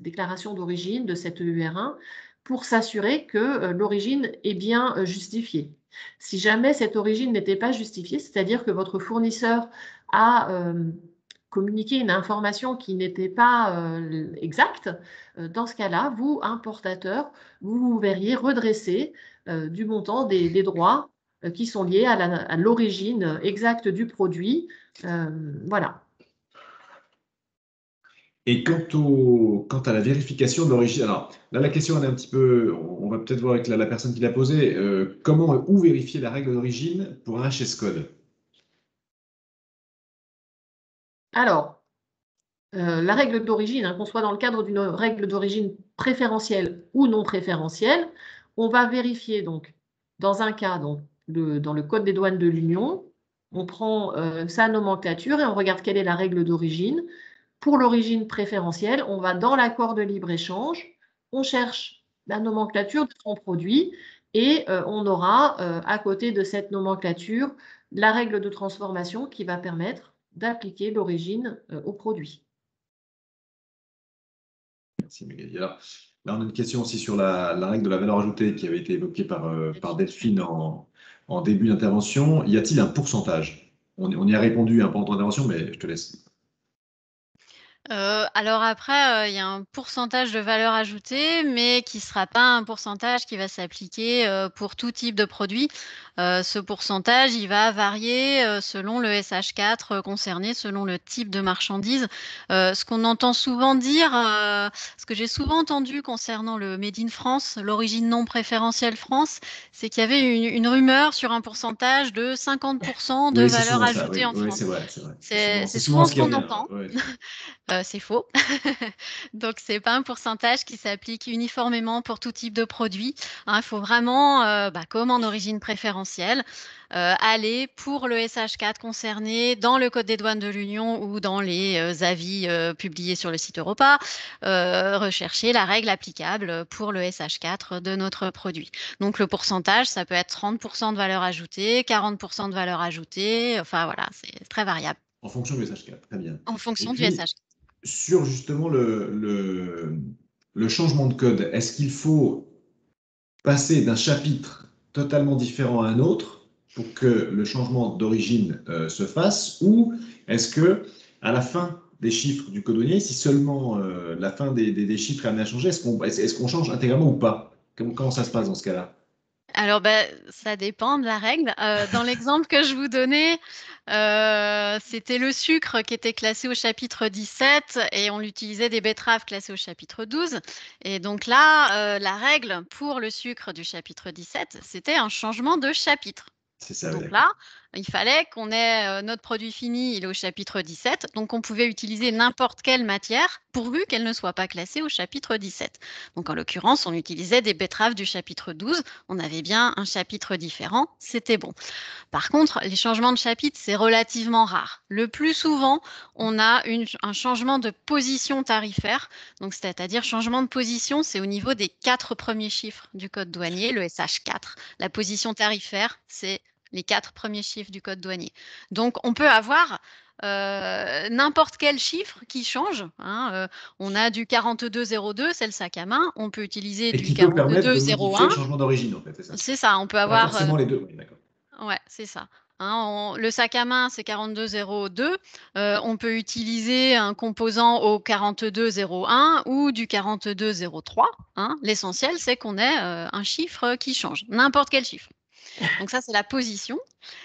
S4: déclaration d'origine, de cette EUR1, pour s'assurer que l'origine est bien justifiée. Si jamais cette origine n'était pas justifiée, c'est-à-dire que votre fournisseur a communiqué une information qui n'était pas exacte, dans ce cas-là, vous, importateur, vous verriez redresser du montant des droits qui sont liés à l'origine exacte du produit. Voilà.
S1: Et quant à la vérification de l'origine, alors là la question elle est un petit peu, on va peut-être voir avec la personne qui l'a posée, où vérifier la règle d'origine pour un HS code?
S4: Alors, la règle d'origine, hein, qu'on soit dans le cadre d'une règle d'origine préférentielle ou non préférentielle, on va vérifier donc, dans un cas, donc, dans le Code des douanes de l'Union, on prend sa nomenclature et on regarde quelle est la règle d'origine. Pour l'origine préférentielle, on va dans l'accord de libre-échange, on cherche la nomenclature de son produit et on aura à côté de cette nomenclature la règle de transformation qui va permettre d'appliquer l'origine au produit.
S1: Merci Magali. Alors, là, on a une question aussi sur la règle de la valeur ajoutée qui avait été évoquée par Delphine en début d'intervention. Y a-t-il un pourcentage? On y a répondu pendant ton intervention, mais je te laisse.
S2: Alors après, il y a un pourcentage de valeur ajoutée, mais qui ne sera pas un pourcentage qui va s'appliquer pour tout type de produit. Ce pourcentage, il va varier selon le SH4 concerné, selon le type de marchandise. Ce qu'on entend souvent dire, ce que j'ai souvent entendu concernant le Made in France, l'origine non préférentielle France, c'est qu'il y avait une rumeur sur un pourcentage de 50% de
S1: Oui, c'est
S2: valeur
S1: souvent ça.
S2: ajoutée
S1: Oui,
S2: en
S1: oui,
S2: France.
S1: c'est vrai, c'est vrai.
S2: C'est
S1: C'est souvent
S2: souvent
S1: ce
S2: ce
S1: qui
S2: qu'on
S1: revient.
S2: entend.
S1: Ouais.
S2: C'est faux. Donc, c'est pas un pourcentage qui s'applique uniformément pour tout type de produit. Il faut vraiment, comme en origine préférentielle, aller pour le SH4 concerné dans le Code des douanes de l'Union ou dans les avis publiés sur le site Europa, rechercher la règle applicable pour le SH4 de notre produit. Donc, le pourcentage, ça peut être 30% de valeur ajoutée, 40% de valeur ajoutée. Enfin, voilà, c'est très variable
S1: En fonction du SH4, très bien.
S2: en
S1: Et
S2: fonction du
S1: puis,
S2: SH4.
S1: sur justement le changement de code, est-ce qu'il faut passer d'un chapitre totalement différent à un autre pour que le changement d'origine se fasse, ou est-ce que à la fin des chiffres du code douanier, si seulement la fin des chiffres est amenée à changer, est-ce qu'on change intégralement ou pas? Comment ça se passe dans ce cas-là?
S2: Alors, ça dépend de la règle. Dans l'exemple que je vous donnais, c'était le sucre qui était classé au chapitre 17 et on utilisait des betteraves classées au chapitre 12. Et donc là, la règle pour le sucre du chapitre 17, c'était un changement de chapitre.
S1: C'est ça,
S2: Donc
S1: d'accord.
S2: là, il fallait qu'on ait notre produit fini, il est au chapitre 17, donc on pouvait utiliser n'importe quelle matière pourvu qu'elle ne soit pas classée au chapitre 17. Donc en l'occurrence, on utilisait des betteraves du chapitre 12, on avait bien un chapitre différent, c'était bon. Par contre, les changements de chapitre, c'est relativement rare. Le plus souvent, on a un changement de position tarifaire, donc c'est-à-dire changement de position, c'est au niveau des 4 premiers chiffres du code douanier, le SH4. La position tarifaire, c'est les 4 premiers chiffres du code douanier. Donc, on peut avoir n'importe quel chiffre qui change. On a du 4202, c'est le sac à main. On peut utiliser
S1: Et
S2: du
S1: qui peut permettre de modifier
S2: 4201.
S1: le changement d'origine, en fait, c'est ça.
S2: C'est ça, on peut
S1: Pas
S2: avoir
S1: forcément les deux, oui, d'accord.
S2: ouais, c'est ça. Le sac à main, c'est 4202. On peut utiliser un composant au 4201 ou du 4203. L'essentiel, c'est qu'on ait un chiffre qui change, n'importe quel chiffre. Donc ça, c'est la position.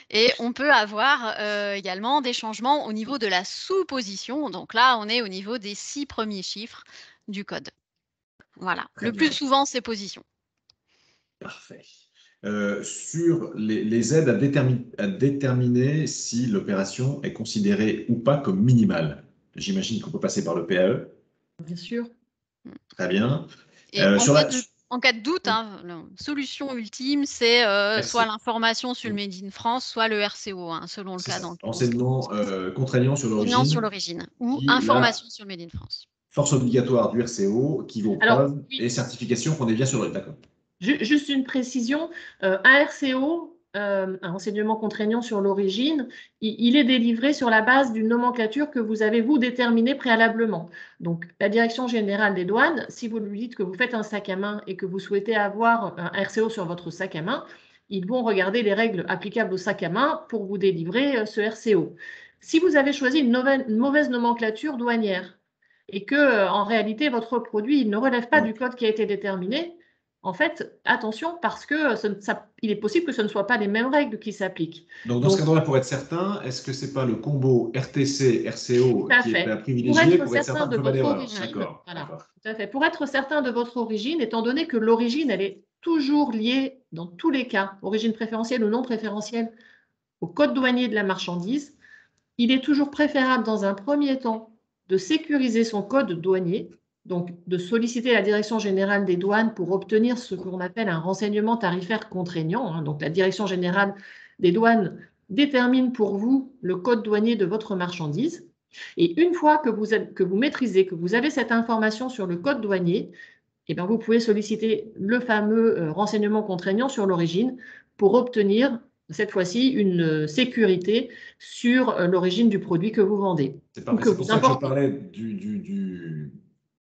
S2: Et on peut avoir également des changements au niveau de la sous-position. Donc là, on est au niveau des 6 premiers chiffres du code. Voilà.
S1: Très
S2: Le
S1: bien.
S2: plus souvent, c'est position.
S1: Parfait. Sur les aides à déterminer si l'opération est considérée ou pas comme minimale. J'imagine qu'on peut passer par le PAE.
S4: Bien sûr.
S1: Très bien.
S2: Et
S1: Sur la...
S2: en cas de doute, la solution ultime, c'est soit l'information sur le Made in France, soit le RCO, selon le
S1: C'est
S2: cas
S1: ça.
S2: dans lequel on se
S1: Enseignement contraignant sur
S2: Renseignant sur
S1: l'origine,
S2: l'origine ou
S1: qui, là,
S2: information sur le Made in France.
S1: force obligatoire du RCO, qui vaut
S4: Alors,
S1: preuve
S4: oui.
S1: et certification qu'on est bien sur l'origine. D'accord.
S4: Juste une précision, un RCO, un renseignement contraignant sur l'origine, il est délivré sur la base d'une nomenclature que vous avez, vous, déterminée préalablement. Donc, la Direction générale des douanes, si vous lui dites que vous faites un sac à main et que vous souhaitez avoir un RCO sur votre sac à main, ils vont regarder les règles applicables au sac à main pour vous délivrer ce RCO. Si vous avez choisi une mauvaise nomenclature douanière et que, en réalité, votre produit ne relève pas du code qui a été déterminé, en fait, attention, parce que il est possible que ce ne soient pas les mêmes règles qui s'appliquent.
S1: Donc, dans ce cadre-là, pour être certain, est-ce que ce n'est pas le combo RTC-RCO qui est à privilégier pour être certain
S4: de
S1: qu'il ne faut pas
S4: votre
S1: d'erreur?
S4: origine,
S1: D'accord.
S4: voilà, tout à fait. Pour être certain de votre origine, étant donné que l'origine, elle est toujours liée, dans tous les cas, origine préférentielle ou non préférentielle, au code douanier de la marchandise, il est toujours préférable, dans un premier temps, de sécuriser son code douanier, donc de solliciter la Direction générale des douanes pour obtenir ce qu'on appelle un renseignement tarifaire contraignant. Donc la Direction générale des douanes détermine pour vous le code douanier de votre marchandise. Et une fois que vous maîtrisez, que vous avez cette information sur le code douanier, eh bien, vous pouvez solliciter le fameux renseignement contraignant sur l'origine pour obtenir cette fois-ci une sécurité sur l'origine du produit que vous vendez.
S1: C'est parfait. C'est pour ça que je parlais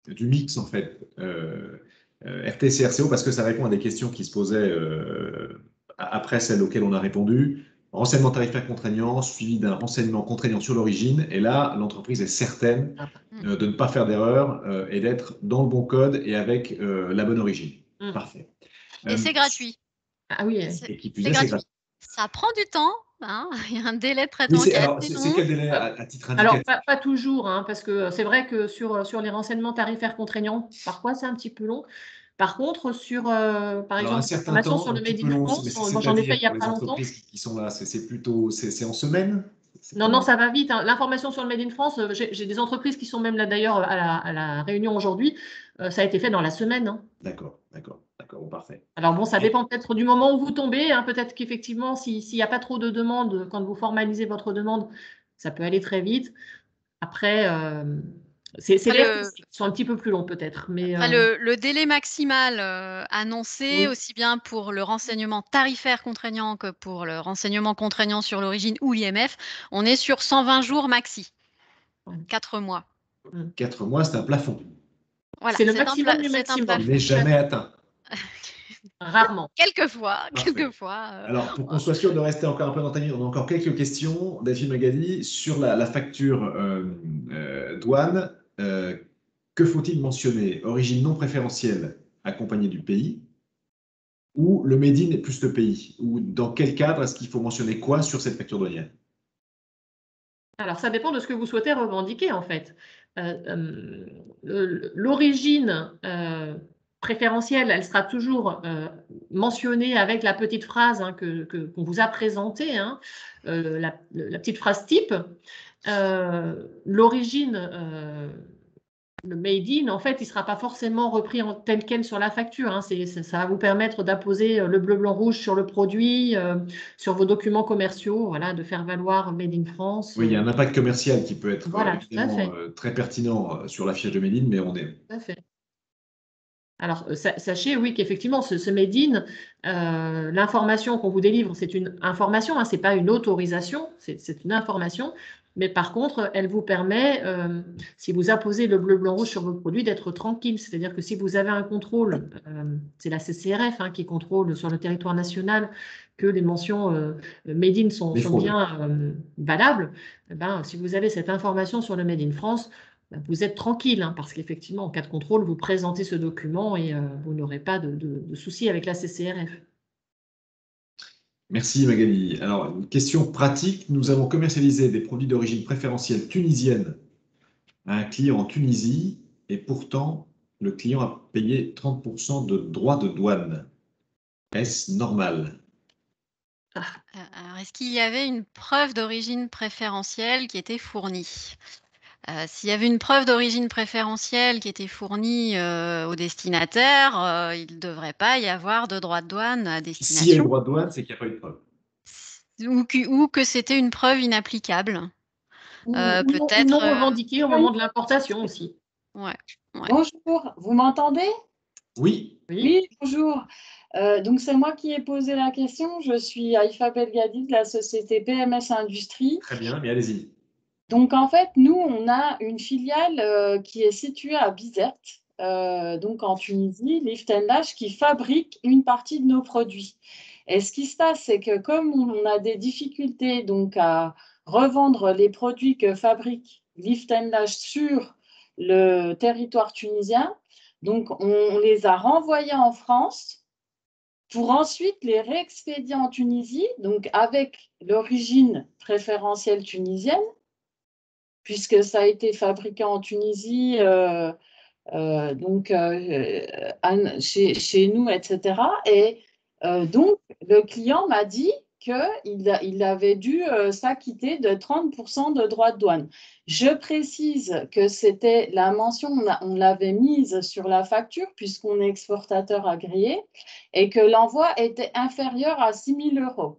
S1: du mix, en fait, RTC-RCO, parce que ça répond à des questions qui se posaient après celles auxquelles on a répondu. renseignement tarifaire contraignant suivi d'un renseignement contraignant sur l'origine. Et là, l'entreprise est certaine de ne pas faire d'erreur et d'être dans le bon code et avec la bonne origine. Parfait.
S2: Et c'est gratuit.
S4: Ah oui,
S1: Et qui plus
S2: c'est
S1: est, c'est
S2: gratuit.
S1: gratuit.
S2: Ça prend du temps. Hein. Il y a un délai de
S1: Oui,
S2: traitement qui est
S1: alors,
S2: assez
S1: c'est
S2: long.
S1: quel délai à titre
S4: alors
S1: indicatif?
S4: pas toujours, hein, parce que c'est vrai que sur les renseignements tarifaires contraignants, parfois c'est un petit peu long. Par contre, sur, par
S1: Alors, un
S4: exemple,
S1: certain
S4: formation
S1: temps,
S4: sur
S1: un
S4: le
S1: petit
S4: Made
S1: peu
S4: in
S1: long,
S4: France,
S1: mais
S4: moi j'en ai fait
S1: c'est-à-dire
S4: il n'y a
S1: pour les
S4: pas longtemps.
S1: entreprises qui sont là, c'est plutôt, c'est en semaine?
S4: Non, non, ça va vite. Hein. L'information sur le Made in France, j'ai des entreprises qui sont même là d'ailleurs à la réunion aujourd'hui. Ça a été fait dans la semaine. Hein.
S1: D'accord, bon, parfait.
S4: Alors bon, ça dépend peut-être du moment où vous tombez. Hein. Peut-être qu'effectivement, s'il n'y a pas trop de demandes, quand vous formalisez votre demande, ça peut aller très vite. Après, c'est les RTC qui sont un petit peu plus longs peut-être. Mais
S2: Après, le délai maximal annoncé,
S4: oui.
S2: aussi bien pour le renseignement tarifaire contraignant que pour le renseignement contraignant sur l'origine ou l'IMF, on est sur 120 jours maxi. 4 mois.
S1: 4 mois, c'est un plafond.
S2: Voilà,
S4: C'est le maximum du
S2: c'est un
S4: maximum.
S1: Il
S2: plafond.
S1: n'est jamais atteint.
S4: Rarement.
S2: Quelquefois.
S1: Alors, pour qu'on soit sûr de rester encore un peu dans ta ligne, on a encore quelques questions. Delphine Magali, sur la facture douane, que faut-il mentionner? Origine non préférentielle accompagnée du pays ou le Made in plus le pays? Ou dans quel cadre est-ce qu'il faut mentionner quoi sur cette facture douanière?
S4: Alors, ça dépend de ce que vous souhaitez revendiquer, en fait. L'origine préférentielle, elle sera toujours mentionnée avec la petite phrase hein, qu'on vous a présentée, hein, la petite phrase type. L'origine, le made in, en fait, il ne sera pas forcément repris en tel quel sur la facture. Hein. Ça va vous permettre d'apposer le bleu, blanc, rouge sur le produit, sur vos documents commerciaux, voilà, de faire valoir Made in France.
S1: Oui, il y a un impact commercial qui peut être
S4: Voilà, tout à fait.
S1: très pertinent sur la fiche de Made in, mais on est...
S4: Tout à fait. Alors, sachez, oui, qu'effectivement, ce Made in, l'information qu'on vous délivre, c'est une information, hein, ce n'est pas une autorisation, c'est une information. Mais par contre, elle vous permet, si vous apposez le bleu, blanc, rouge sur vos produits, d'être tranquille. C'est-à-dire que si vous avez un contrôle, c'est la CCRF hein, qui contrôle sur le territoire national que les mentions Made in sont bien valables. Eh ben, si vous avez cette information sur le Made in France, vous êtes tranquille, hein, parce qu'effectivement, en cas de contrôle, vous présentez ce document et vous n'aurez pas de soucis avec la CCRF.
S1: Merci Magali. Alors, une question pratique. Nous avons commercialisé des produits d'origine préférentielle tunisienne à un client en Tunisie et pourtant, le client a payé 30% de droits de douane. Est-ce normal?
S2: Alors, est-ce qu'il y avait une preuve d'origine préférentielle qui était fournie? S'il y avait une preuve d'origine préférentielle qui était fournie au destinataire, il ne devrait pas y avoir de droit de douane à destination.
S1: S'il y a eu droit de douane, c'est qu'il n'y a pas eu de preuve.
S2: Ou que c'était une preuve inapplicable.
S4: Ou non revendiquée au moment de l'importation aussi.
S2: Ouais.
S5: Bonjour, vous m'entendez?
S1: Oui.
S5: Oui, bonjour. Donc, c'est moi qui ai posé la question. Je suis Aïfa Belgadi de la société PMS Industrie.
S1: Très bien, mais allez-y.
S5: Donc, en fait, nous, on a une filiale qui est située à Bizerte, donc en Tunisie, Lift & Lash, qui fabrique une partie de nos produits. Et ce qui se passe, c'est que comme on a des difficultés donc, à revendre les produits que fabrique Lift & Lash sur le territoire tunisien, donc on les a renvoyés en France pour ensuite les réexpédier en Tunisie, donc avec l'origine préférentielle tunisienne, puisque ça a été fabriqué en Tunisie, chez nous, etc. Et donc, le client m'a dit qu'il avait dû s'acquitter de 30% de droits de douane. Je précise que c'était la mention, on l'avait mise sur la facture puisqu'on est exportateur agréé et que l'envoi était inférieur à 6 000 €.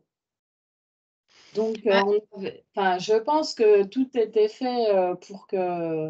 S5: Donc, je pense que tout était fait pour que...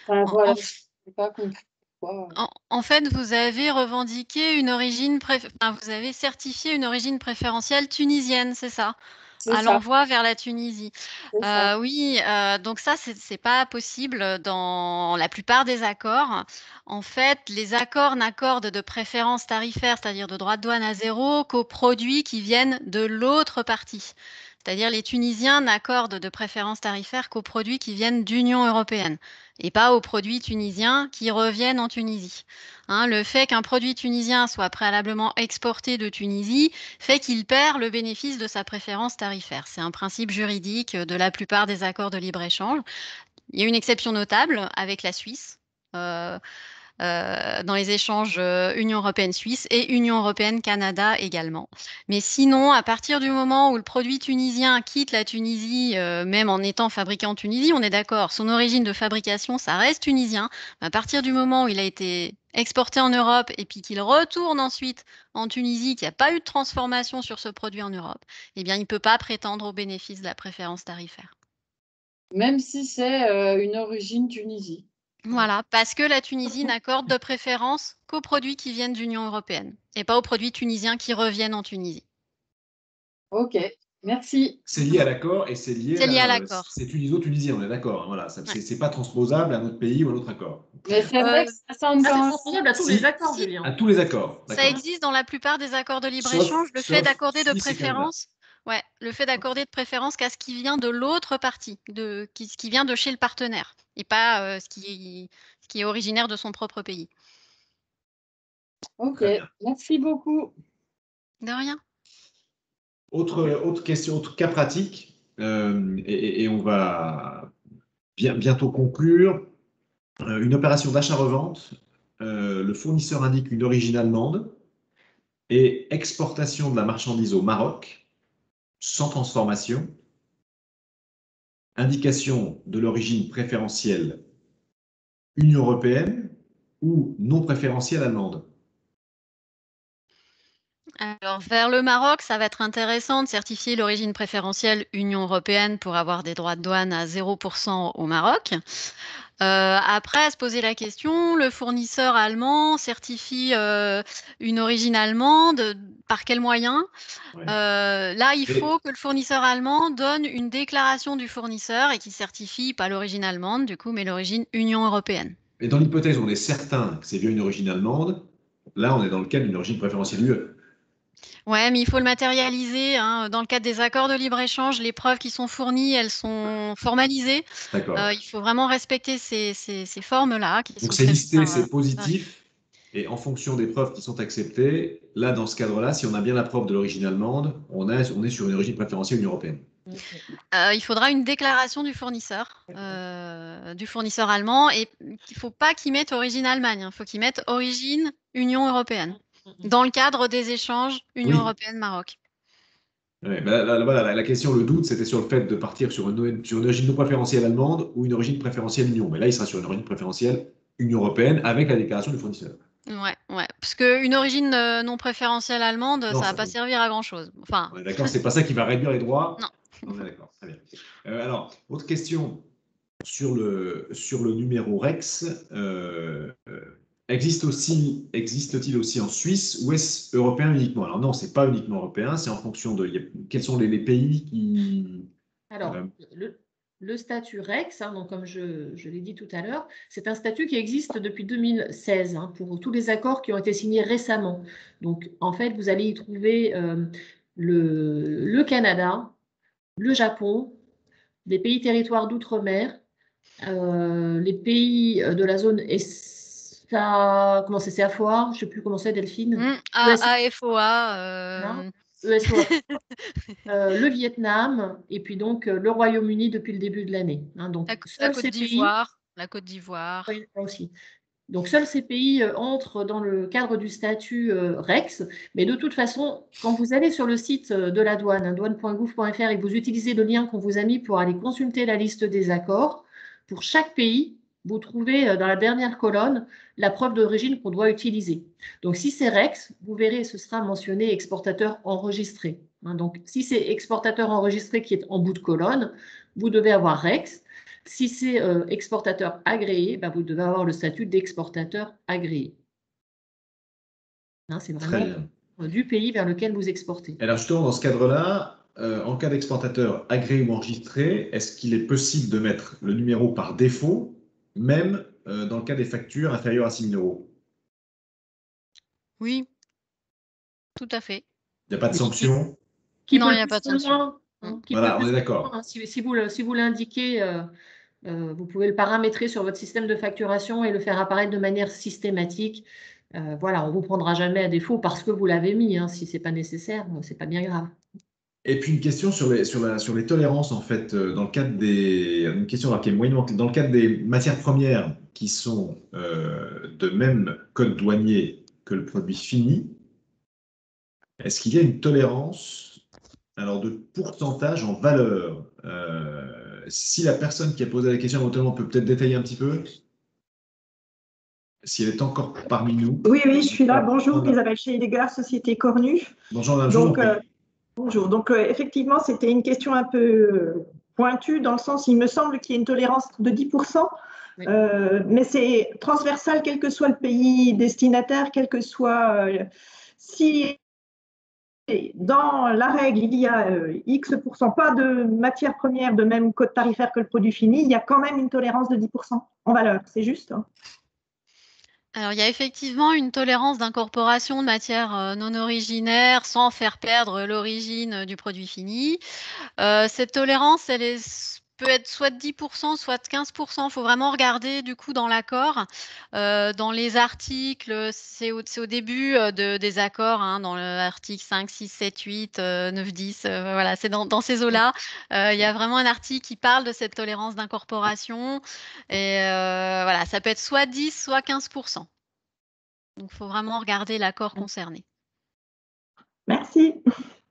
S5: voilà, je n'ai pas compris pourquoi.
S2: En fait, vous avez revendiqué une origine, vous avez certifié une origine préférentielle tunisienne, c'est ça?
S5: C'est ça,
S2: l'envoi vers la Tunisie.
S5: c'est ça.
S2: Oui, donc ça, c'est pas possible dans la plupart des accords. En fait, les accords n'accordent de préférence tarifaire, c'est-à-dire de droits de douane à zéro, qu'aux produits qui viennent de l'autre partie. C'est-à-dire les Tunisiens n'accordent de préférence tarifaire qu'aux produits qui viennent d'Union européenne et pas aux produits tunisiens qui reviennent en Tunisie. Hein, le fait qu'un produit tunisien soit préalablement exporté de Tunisie fait qu'il perd le bénéfice de sa préférence tarifaire. C'est un principe juridique de la plupart des accords de libre-échange. Il y a une exception notable avec la Suisse. Dans les échanges Union européenne-Suisse et Union européenne-Canada également. Mais sinon, à partir du moment où le produit tunisien quitte la Tunisie, même en étant fabriqué en Tunisie, on est d'accord, son origine de fabrication, ça reste tunisien. Mais à partir du moment où il a été exporté en Europe et puis qu'il retourne ensuite en Tunisie, qu'il n'y a pas eu de transformation sur ce produit en Europe, eh bien, il ne peut pas prétendre au bénéfice de la préférence tarifaire.
S5: Même si c'est une origine Tunisie.
S2: Voilà, parce que la Tunisie n'accorde de préférence qu'aux produits qui viennent d'Union européenne et pas aux produits tunisiens qui reviennent en Tunisie.
S5: Ok, merci.
S1: C'est lié à l'accord et c'est lié,
S2: C'est lié à l'accord.
S1: C'est tuniso-tunisien, on est d'accord. Hein, voilà, c'est pas transposable à un autre pays ou à un autre accord.
S5: Mais c'est vrai que ça semble
S4: Ah, c'est
S5: quand
S4: transposable à tous les accords,
S2: si.
S4: Julien.
S1: À tous les accords.
S2: Ça
S1: d'accord.
S2: existe dans la plupart des accords de libre-échange, le fait d'accorder de
S1: Suisse et Canada.
S2: préférence. Ouais, le fait d'accorder de préférence qu'à ce qui vient de l'autre partie, ce qui vient de chez le partenaire, et pas ce qui est originaire de son propre pays.
S5: Ok,
S1: Très bien.
S5: merci beaucoup.
S2: De rien.
S1: Autre question, autre cas pratique, et on va bientôt conclure. Une opération d'achat-revente, le fournisseur indique une origine allemande et exportation de la marchandise au Maroc, sans transformation, indication de l'origine préférentielle Union européenne ou non préférentielle allemande.
S2: Alors, vers le Maroc, ça va être intéressant de certifier l'origine préférentielle Union européenne pour avoir des droits de douane à 0% au Maroc. Après, à se poser la question, le fournisseur allemand certifie une origine allemande, par quel moyen?
S1: Ouais.
S2: Là, il faut que le fournisseur allemand donne une déclaration du fournisseur et qu'il certifie pas l'origine allemande, du coup, mais l'origine Union européenne.
S1: Et dans l'hypothèse où on est certain que c'est bien une origine allemande, là, on est dans le cas d'une origine préférentielle UE.
S2: Ouais, mais il faut le matérialiser. Hein. Dans le cadre des accords de libre-échange, les preuves qui sont fournies, elles sont formalisées.
S1: D'accord.
S2: Il faut vraiment respecter ces formes-là.
S1: Donc c'est listé, c'est positif, et en fonction des preuves qui sont acceptées, là, dans ce cadre-là, si on a bien la preuve de l'origine allemande, on est sur une origine préférentielle Union européenne.
S2: Il faudra une déclaration du fournisseur allemand, et il ne faut pas qu'il mette origine Allemagne. Il faut qu'il mette origine Union européenne, dans le cadre des échanges Union européenne-Maroc.
S1: Ouais, voilà, la question, le doute, c'était sur le fait de partir sur une origine non préférentielle allemande ou une origine préférentielle Union. Mais là, il sera sur une origine préférentielle Union européenne avec la déclaration du fournisseur.
S2: Ouais, parce qu'une origine non préférentielle allemande, ça ne va pas servir à grand-chose. Enfin...
S1: On est d'accord, c'est pas ça qui va réduire les droits.
S2: Non.
S1: On est d'accord, très bien. Alors, autre question sur le numéro REX. Existe-t-il aussi en Suisse ou est-ce européen uniquement? Alors non, c'est pas uniquement européen, c'est en fonction de quels sont les pays qui...
S4: Alors, le statut REX, hein, donc comme je l'ai dit tout à l'heure, c'est un statut qui existe depuis 2016 hein, pour tous les accords qui ont été signés récemment. Donc, en fait, vous allez y trouver le Canada, le Japon, les pays territoires d'outre-mer, les pays de la zone comment c'est CAFOA, je ne sais plus comment c'est, Delphine.
S2: AFOA.
S4: ESOA. Le Vietnam et puis donc le Royaume-Uni depuis le début de l'année. Hein, donc,
S2: la Côte d'Ivoire. La Côte d'Ivoire.
S4: Oui, aussi. Donc, seuls ces pays entrent dans le cadre du statut REX. Mais de toute façon, quand vous allez sur le site de la douane, hein, douane.gouv.fr, et que vous utilisez le lien qu'on vous a mis pour aller consulter la liste des accords, pour chaque pays, vous trouvez dans la dernière colonne la preuve d'origine qu'on doit utiliser. Donc, si c'est REX, vous verrez, ce sera mentionné exportateur enregistré. Hein, donc, si c'est exportateur enregistré qui est en bout de colonne, vous devez avoir REX. Si c'est exportateur agréé, bah, vous devez avoir le statut d'exportateur agréé. Hein, c'est vraiment du pays vers lequel vous exportez.
S1: Alors justement, dans ce cadre-là, en cas d'exportateur agréé ou enregistré, est-ce qu'il est possible de mettre le numéro par défaut, même dans le cas des factures inférieures à 6 000 euros?
S2: Oui, tout à fait.
S1: Il n'y a pas de sanction?
S4: Qui
S2: Non,
S4: peut
S2: il n'y
S4: le
S2: a pas de
S4: plus
S2: sanction.
S4: loin, hein, qui
S1: Voilà,
S4: peut
S1: on
S4: plus
S1: est
S4: loin,
S1: d'accord.
S4: hein. Si vous l'indiquez, vous pouvez le paramétrer sur votre système de facturation et le faire apparaître de manière systématique. Voilà, on ne vous prendra jamais à défaut parce que vous l'avez mis, hein. Si ce n'est pas nécessaire, ce n'est pas bien grave.
S1: Et puis une question sur les tolérances, en fait, dans le cadre une question là, qui est moyennement, dans le cadre des matières premières qui sont de même code douanier que le produit fini, est-ce qu'il y a une tolérance alors de pourcentage en valeur? Si la personne qui a posé la question éventuellement peut peut-être détailler un petit peu, si elle est encore parmi nous.
S6: Oui, je suis là. Bonjour,
S1: Voilà.
S6: Isabelle Scheidegger, Société Cornu.
S1: Bonjour, madame, je vous en prie.
S6: Bonjour. Donc, effectivement, c'était une question un peu pointue dans le sens, il me semble qu'il y a une tolérance de 10%,
S4: Oui.
S6: mais c'est transversal, quel que soit le pays destinataire, quel que soit… si dans la règle, il y a X%, pas de matière première de même code tarifaire que le produit fini, il y a quand même une tolérance de 10% en valeur, c'est juste, hein?
S2: Alors, il y a effectivement une tolérance d'incorporation de matières non originaires sans faire perdre l'origine du produit fini. Cette tolérance, peut être soit de 10%, soit de 15%. Il faut vraiment regarder du coup dans l'accord. Dans les articles, c'est au début des accords, hein, dans l'article 5, 6, 7, 8, 9, 10. Voilà, c'est dans ces eaux-là. Il y a vraiment un article qui parle de cette tolérance d'incorporation. Et voilà, ça peut être soit 10, soit 15%. Donc, il faut vraiment regarder l'accord concerné.
S6: Merci.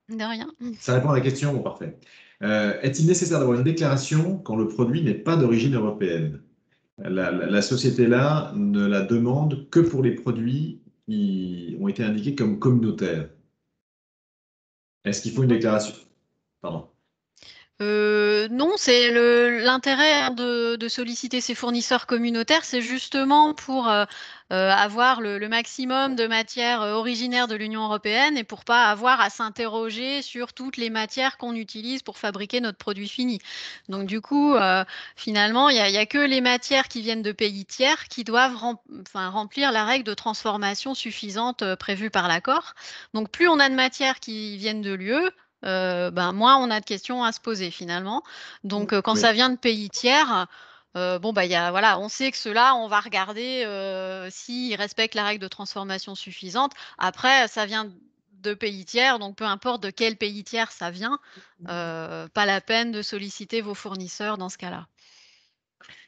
S2: De rien.
S1: Ça répond à la question, parfait. Est-il nécessaire d'avoir une déclaration quand le produit n'est pas d'origine européenne? La société-là ne la demande que pour les produits qui ont été indiqués comme communautaires. Est-ce qu'il faut une déclaration? Pardon.
S2: Non, c'est l'intérêt de solliciter ces fournisseurs communautaires, c'est justement pour avoir le maximum de matières originaires de l'Union européenne et pour pas avoir à s'interroger sur toutes les matières qu'on utilise pour fabriquer notre produit fini. Donc du coup, finalement, il y a que les matières qui viennent de pays tiers qui doivent remplir la règle de transformation suffisante prévue par l'accord. Donc plus on a de matières qui viennent de l'UE, moins on a de questions à se poser finalement. Donc quand
S1: Oui.
S2: ça vient de pays tiers, on sait que ceux-là, on va regarder s'ils respectent la règle de transformation suffisante. Après, ça vient de pays tiers, donc peu importe de quel pays tiers ça vient, pas la peine de solliciter vos fournisseurs dans ce cas-là.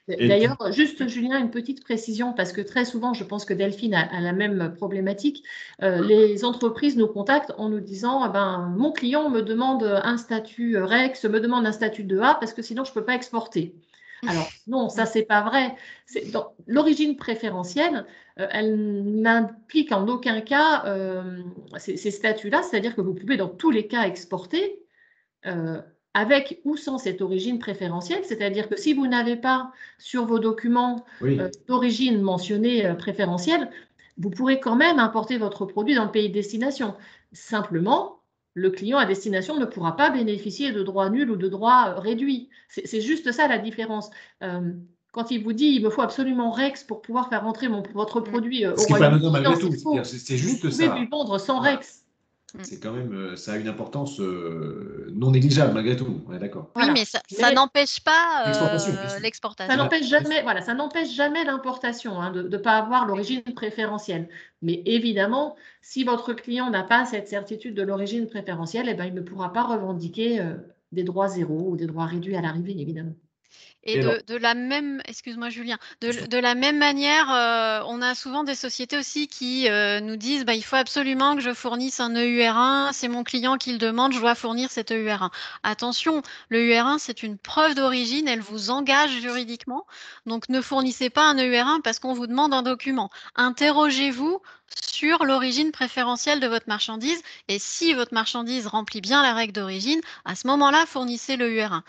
S4: D'ailleurs, juste Julien, une petite précision, parce que très souvent, je pense que Delphine a la même problématique. Les entreprises nous contactent en nous disant mon client me demande un statut REX, me demande un statut 2A, parce que sinon, je ne peux pas exporter. Alors, non, ça, ce n'est pas vrai. L'origine préférentielle, elle n'implique en aucun cas ces statuts-là, c'est-à-dire que vous pouvez dans tous les cas exporter. Avec ou sans cette origine préférentielle, c'est-à-dire que si vous n'avez pas sur vos documents
S1: Oui.
S4: d'origine mentionnée préférentielle, vous pourrez quand même importer votre produit dans le pays de destination. Simplement, le client à destination ne pourra pas bénéficier de droits nuls ou de droits réduits. C'est juste ça la différence. Quand il vous dit il me faut absolument REX pour pouvoir faire rentrer votre produit au
S1: Ce qui n'est pas
S4: Royaume-Uni,
S1: anodin malgré tout.
S4: c'est
S1: C'est juste
S4: vous pouvez
S1: ça.
S4: lui vendre sans
S1: Voilà.
S4: REX.
S1: C'est quand même, ça a une importance non négligeable malgré tout. On est d'accord.
S2: Oui,
S4: Voilà.
S2: mais ça n'empêche pas
S1: L'exportation, bien sûr.
S2: l'exportation.
S4: Ça n'empêche jamais, voilà, ça n'empêche jamais l'importation, hein, de ne pas avoir l'origine préférentielle. Mais évidemment, si votre client n'a pas cette certitude de l'origine préférentielle, eh ben, il ne pourra pas revendiquer des droits zéro ou des droits réduits à l'arrivée, évidemment.
S2: Et de la même, excuse-moi Julien, de la même manière, on a souvent des sociétés aussi qui nous disent il faut absolument que je fournisse un EUR1, c'est mon client qui le demande, je dois fournir cet EUR1. Attention, le EUR1 c'est une preuve d'origine, elle vous engage juridiquement, donc ne fournissez pas un EUR1 parce qu'on vous demande un document. Interrogez-vous sur l'origine préférentielle de votre marchandise et si votre marchandise remplit bien la règle d'origine, à ce moment-là, fournissez le EUR1.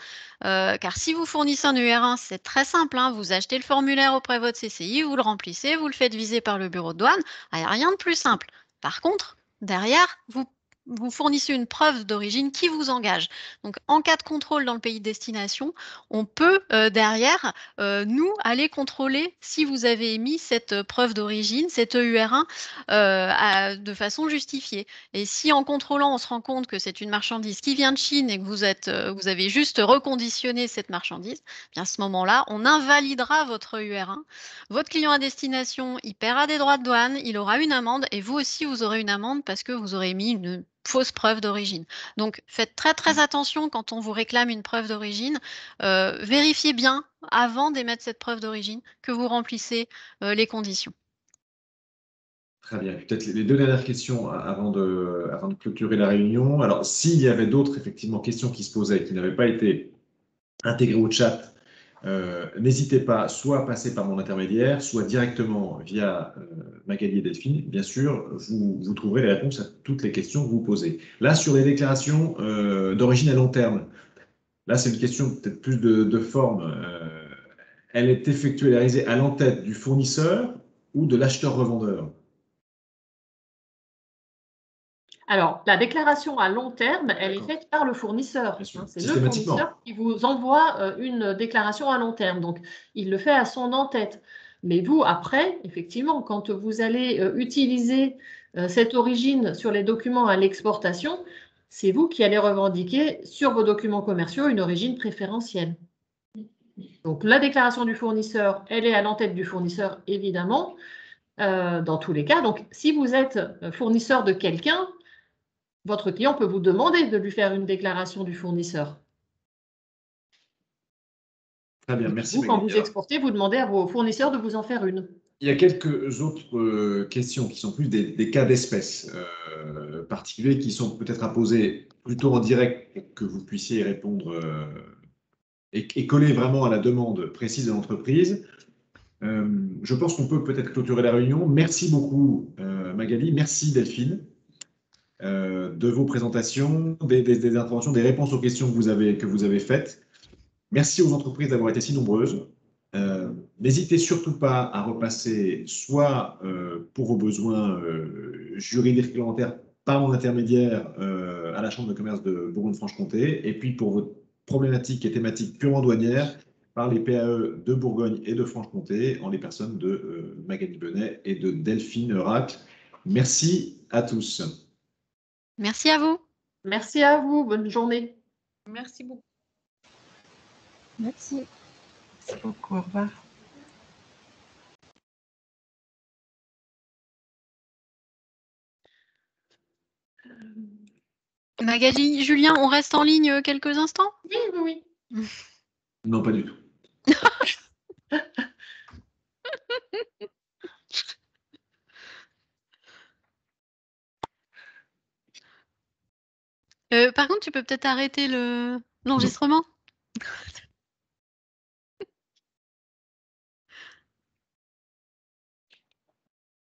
S2: Car si vous fournissez un EUR1, c'est très simple, hein, vous achetez le formulaire auprès de votre CCI, vous le remplissez, vous le faites viser par le bureau de douane, il n'y a rien de plus simple. Par contre, derrière, vous vous fournissez une preuve d'origine qui vous engage. Donc, en cas de contrôle dans le pays de destination, on peut derrière, nous, aller contrôler si vous avez émis cette preuve d'origine, cette EUR1, de façon justifiée. Et si en contrôlant, on se rend compte que c'est une marchandise qui vient de Chine et que vous avez juste reconditionné cette marchandise, bien à ce moment-là, on invalidera votre EUR1. Votre client à destination, il paiera des droits de douane, il aura une amende et vous aussi, vous aurez une amende parce que vous aurez mis une fausse preuve d'origine. Donc, faites très très attention quand on vous réclame une preuve d'origine. Vérifiez bien avant d'émettre cette preuve d'origine que vous remplissez les conditions.
S1: Très bien. Peut-être les deux dernières questions avant de clôturer la réunion. Alors, s'il y avait d'autres, effectivement, questions qui se posaient, qui n'avaient pas été intégrées au chat, n'hésitez pas soit à passer par mon intermédiaire, soit directement via Magali et Delphine. Bien sûr, vous trouverez les réponses à toutes les questions que vous posez. Là, sur les déclarations d'origine à long terme, là, c'est une question peut-être plus de forme. Elle est effectuée, elle est réalisée à l'entête du fournisseur ou de l'acheteur-revendeur?
S4: Alors, la déclaration à long terme, elle est faite par le fournisseur.
S1: Bien sûr,
S4: C'est le
S1: systématiquement.
S4: fournisseur qui vous envoie une déclaration à long terme. Donc, il le fait à son en-tête. Mais vous, après, effectivement, quand vous allez utiliser cette origine sur les documents à l'exportation, c'est vous qui allez revendiquer sur vos documents commerciaux une origine préférentielle. Donc, la déclaration du fournisseur, elle est à l'en-tête du fournisseur, évidemment, dans tous les cas. Donc, si vous êtes fournisseur de quelqu'un, votre client peut vous demander de lui faire une déclaration du fournisseur.
S1: Très bien, merci.
S4: Vous, quand
S1: Magali.
S4: vous exportez, vous demandez à vos fournisseurs de vous en faire une.
S1: Il y a quelques autres questions qui sont plus des cas d'espèce particuliers qui sont peut-être à poser plutôt en direct pour que vous puissiez y répondre et coller vraiment à la demande précise de l'entreprise. Je pense qu'on peut peut-être clôturer la réunion. Merci beaucoup Magali, merci Delphine de vos présentations, des interventions, des réponses aux questions que vous avez faites. Merci aux entreprises d'avoir été si nombreuses. N'hésitez surtout pas à repasser soit pour vos besoins juridiques réglementaires par mon intermédiaire à la Chambre de commerce de Bourgogne-Franche-Comté, et puis pour vos problématiques et thématiques purement douanières par les PAE de Bourgogne et de Franche-Comté en les personnes de Magali Benet et de Delphine Racle. Merci à tous.
S2: Merci à vous.
S4: Merci à vous. Bonne journée.
S5: Merci beaucoup.
S3: Merci. Merci beaucoup. Au revoir.
S2: Magali, Julien, on reste en ligne quelques instants?
S4: Oui, oui, oui.
S1: Non, pas du tout.
S2: Par contre, tu peux peut-être arrêter l'enregistrement?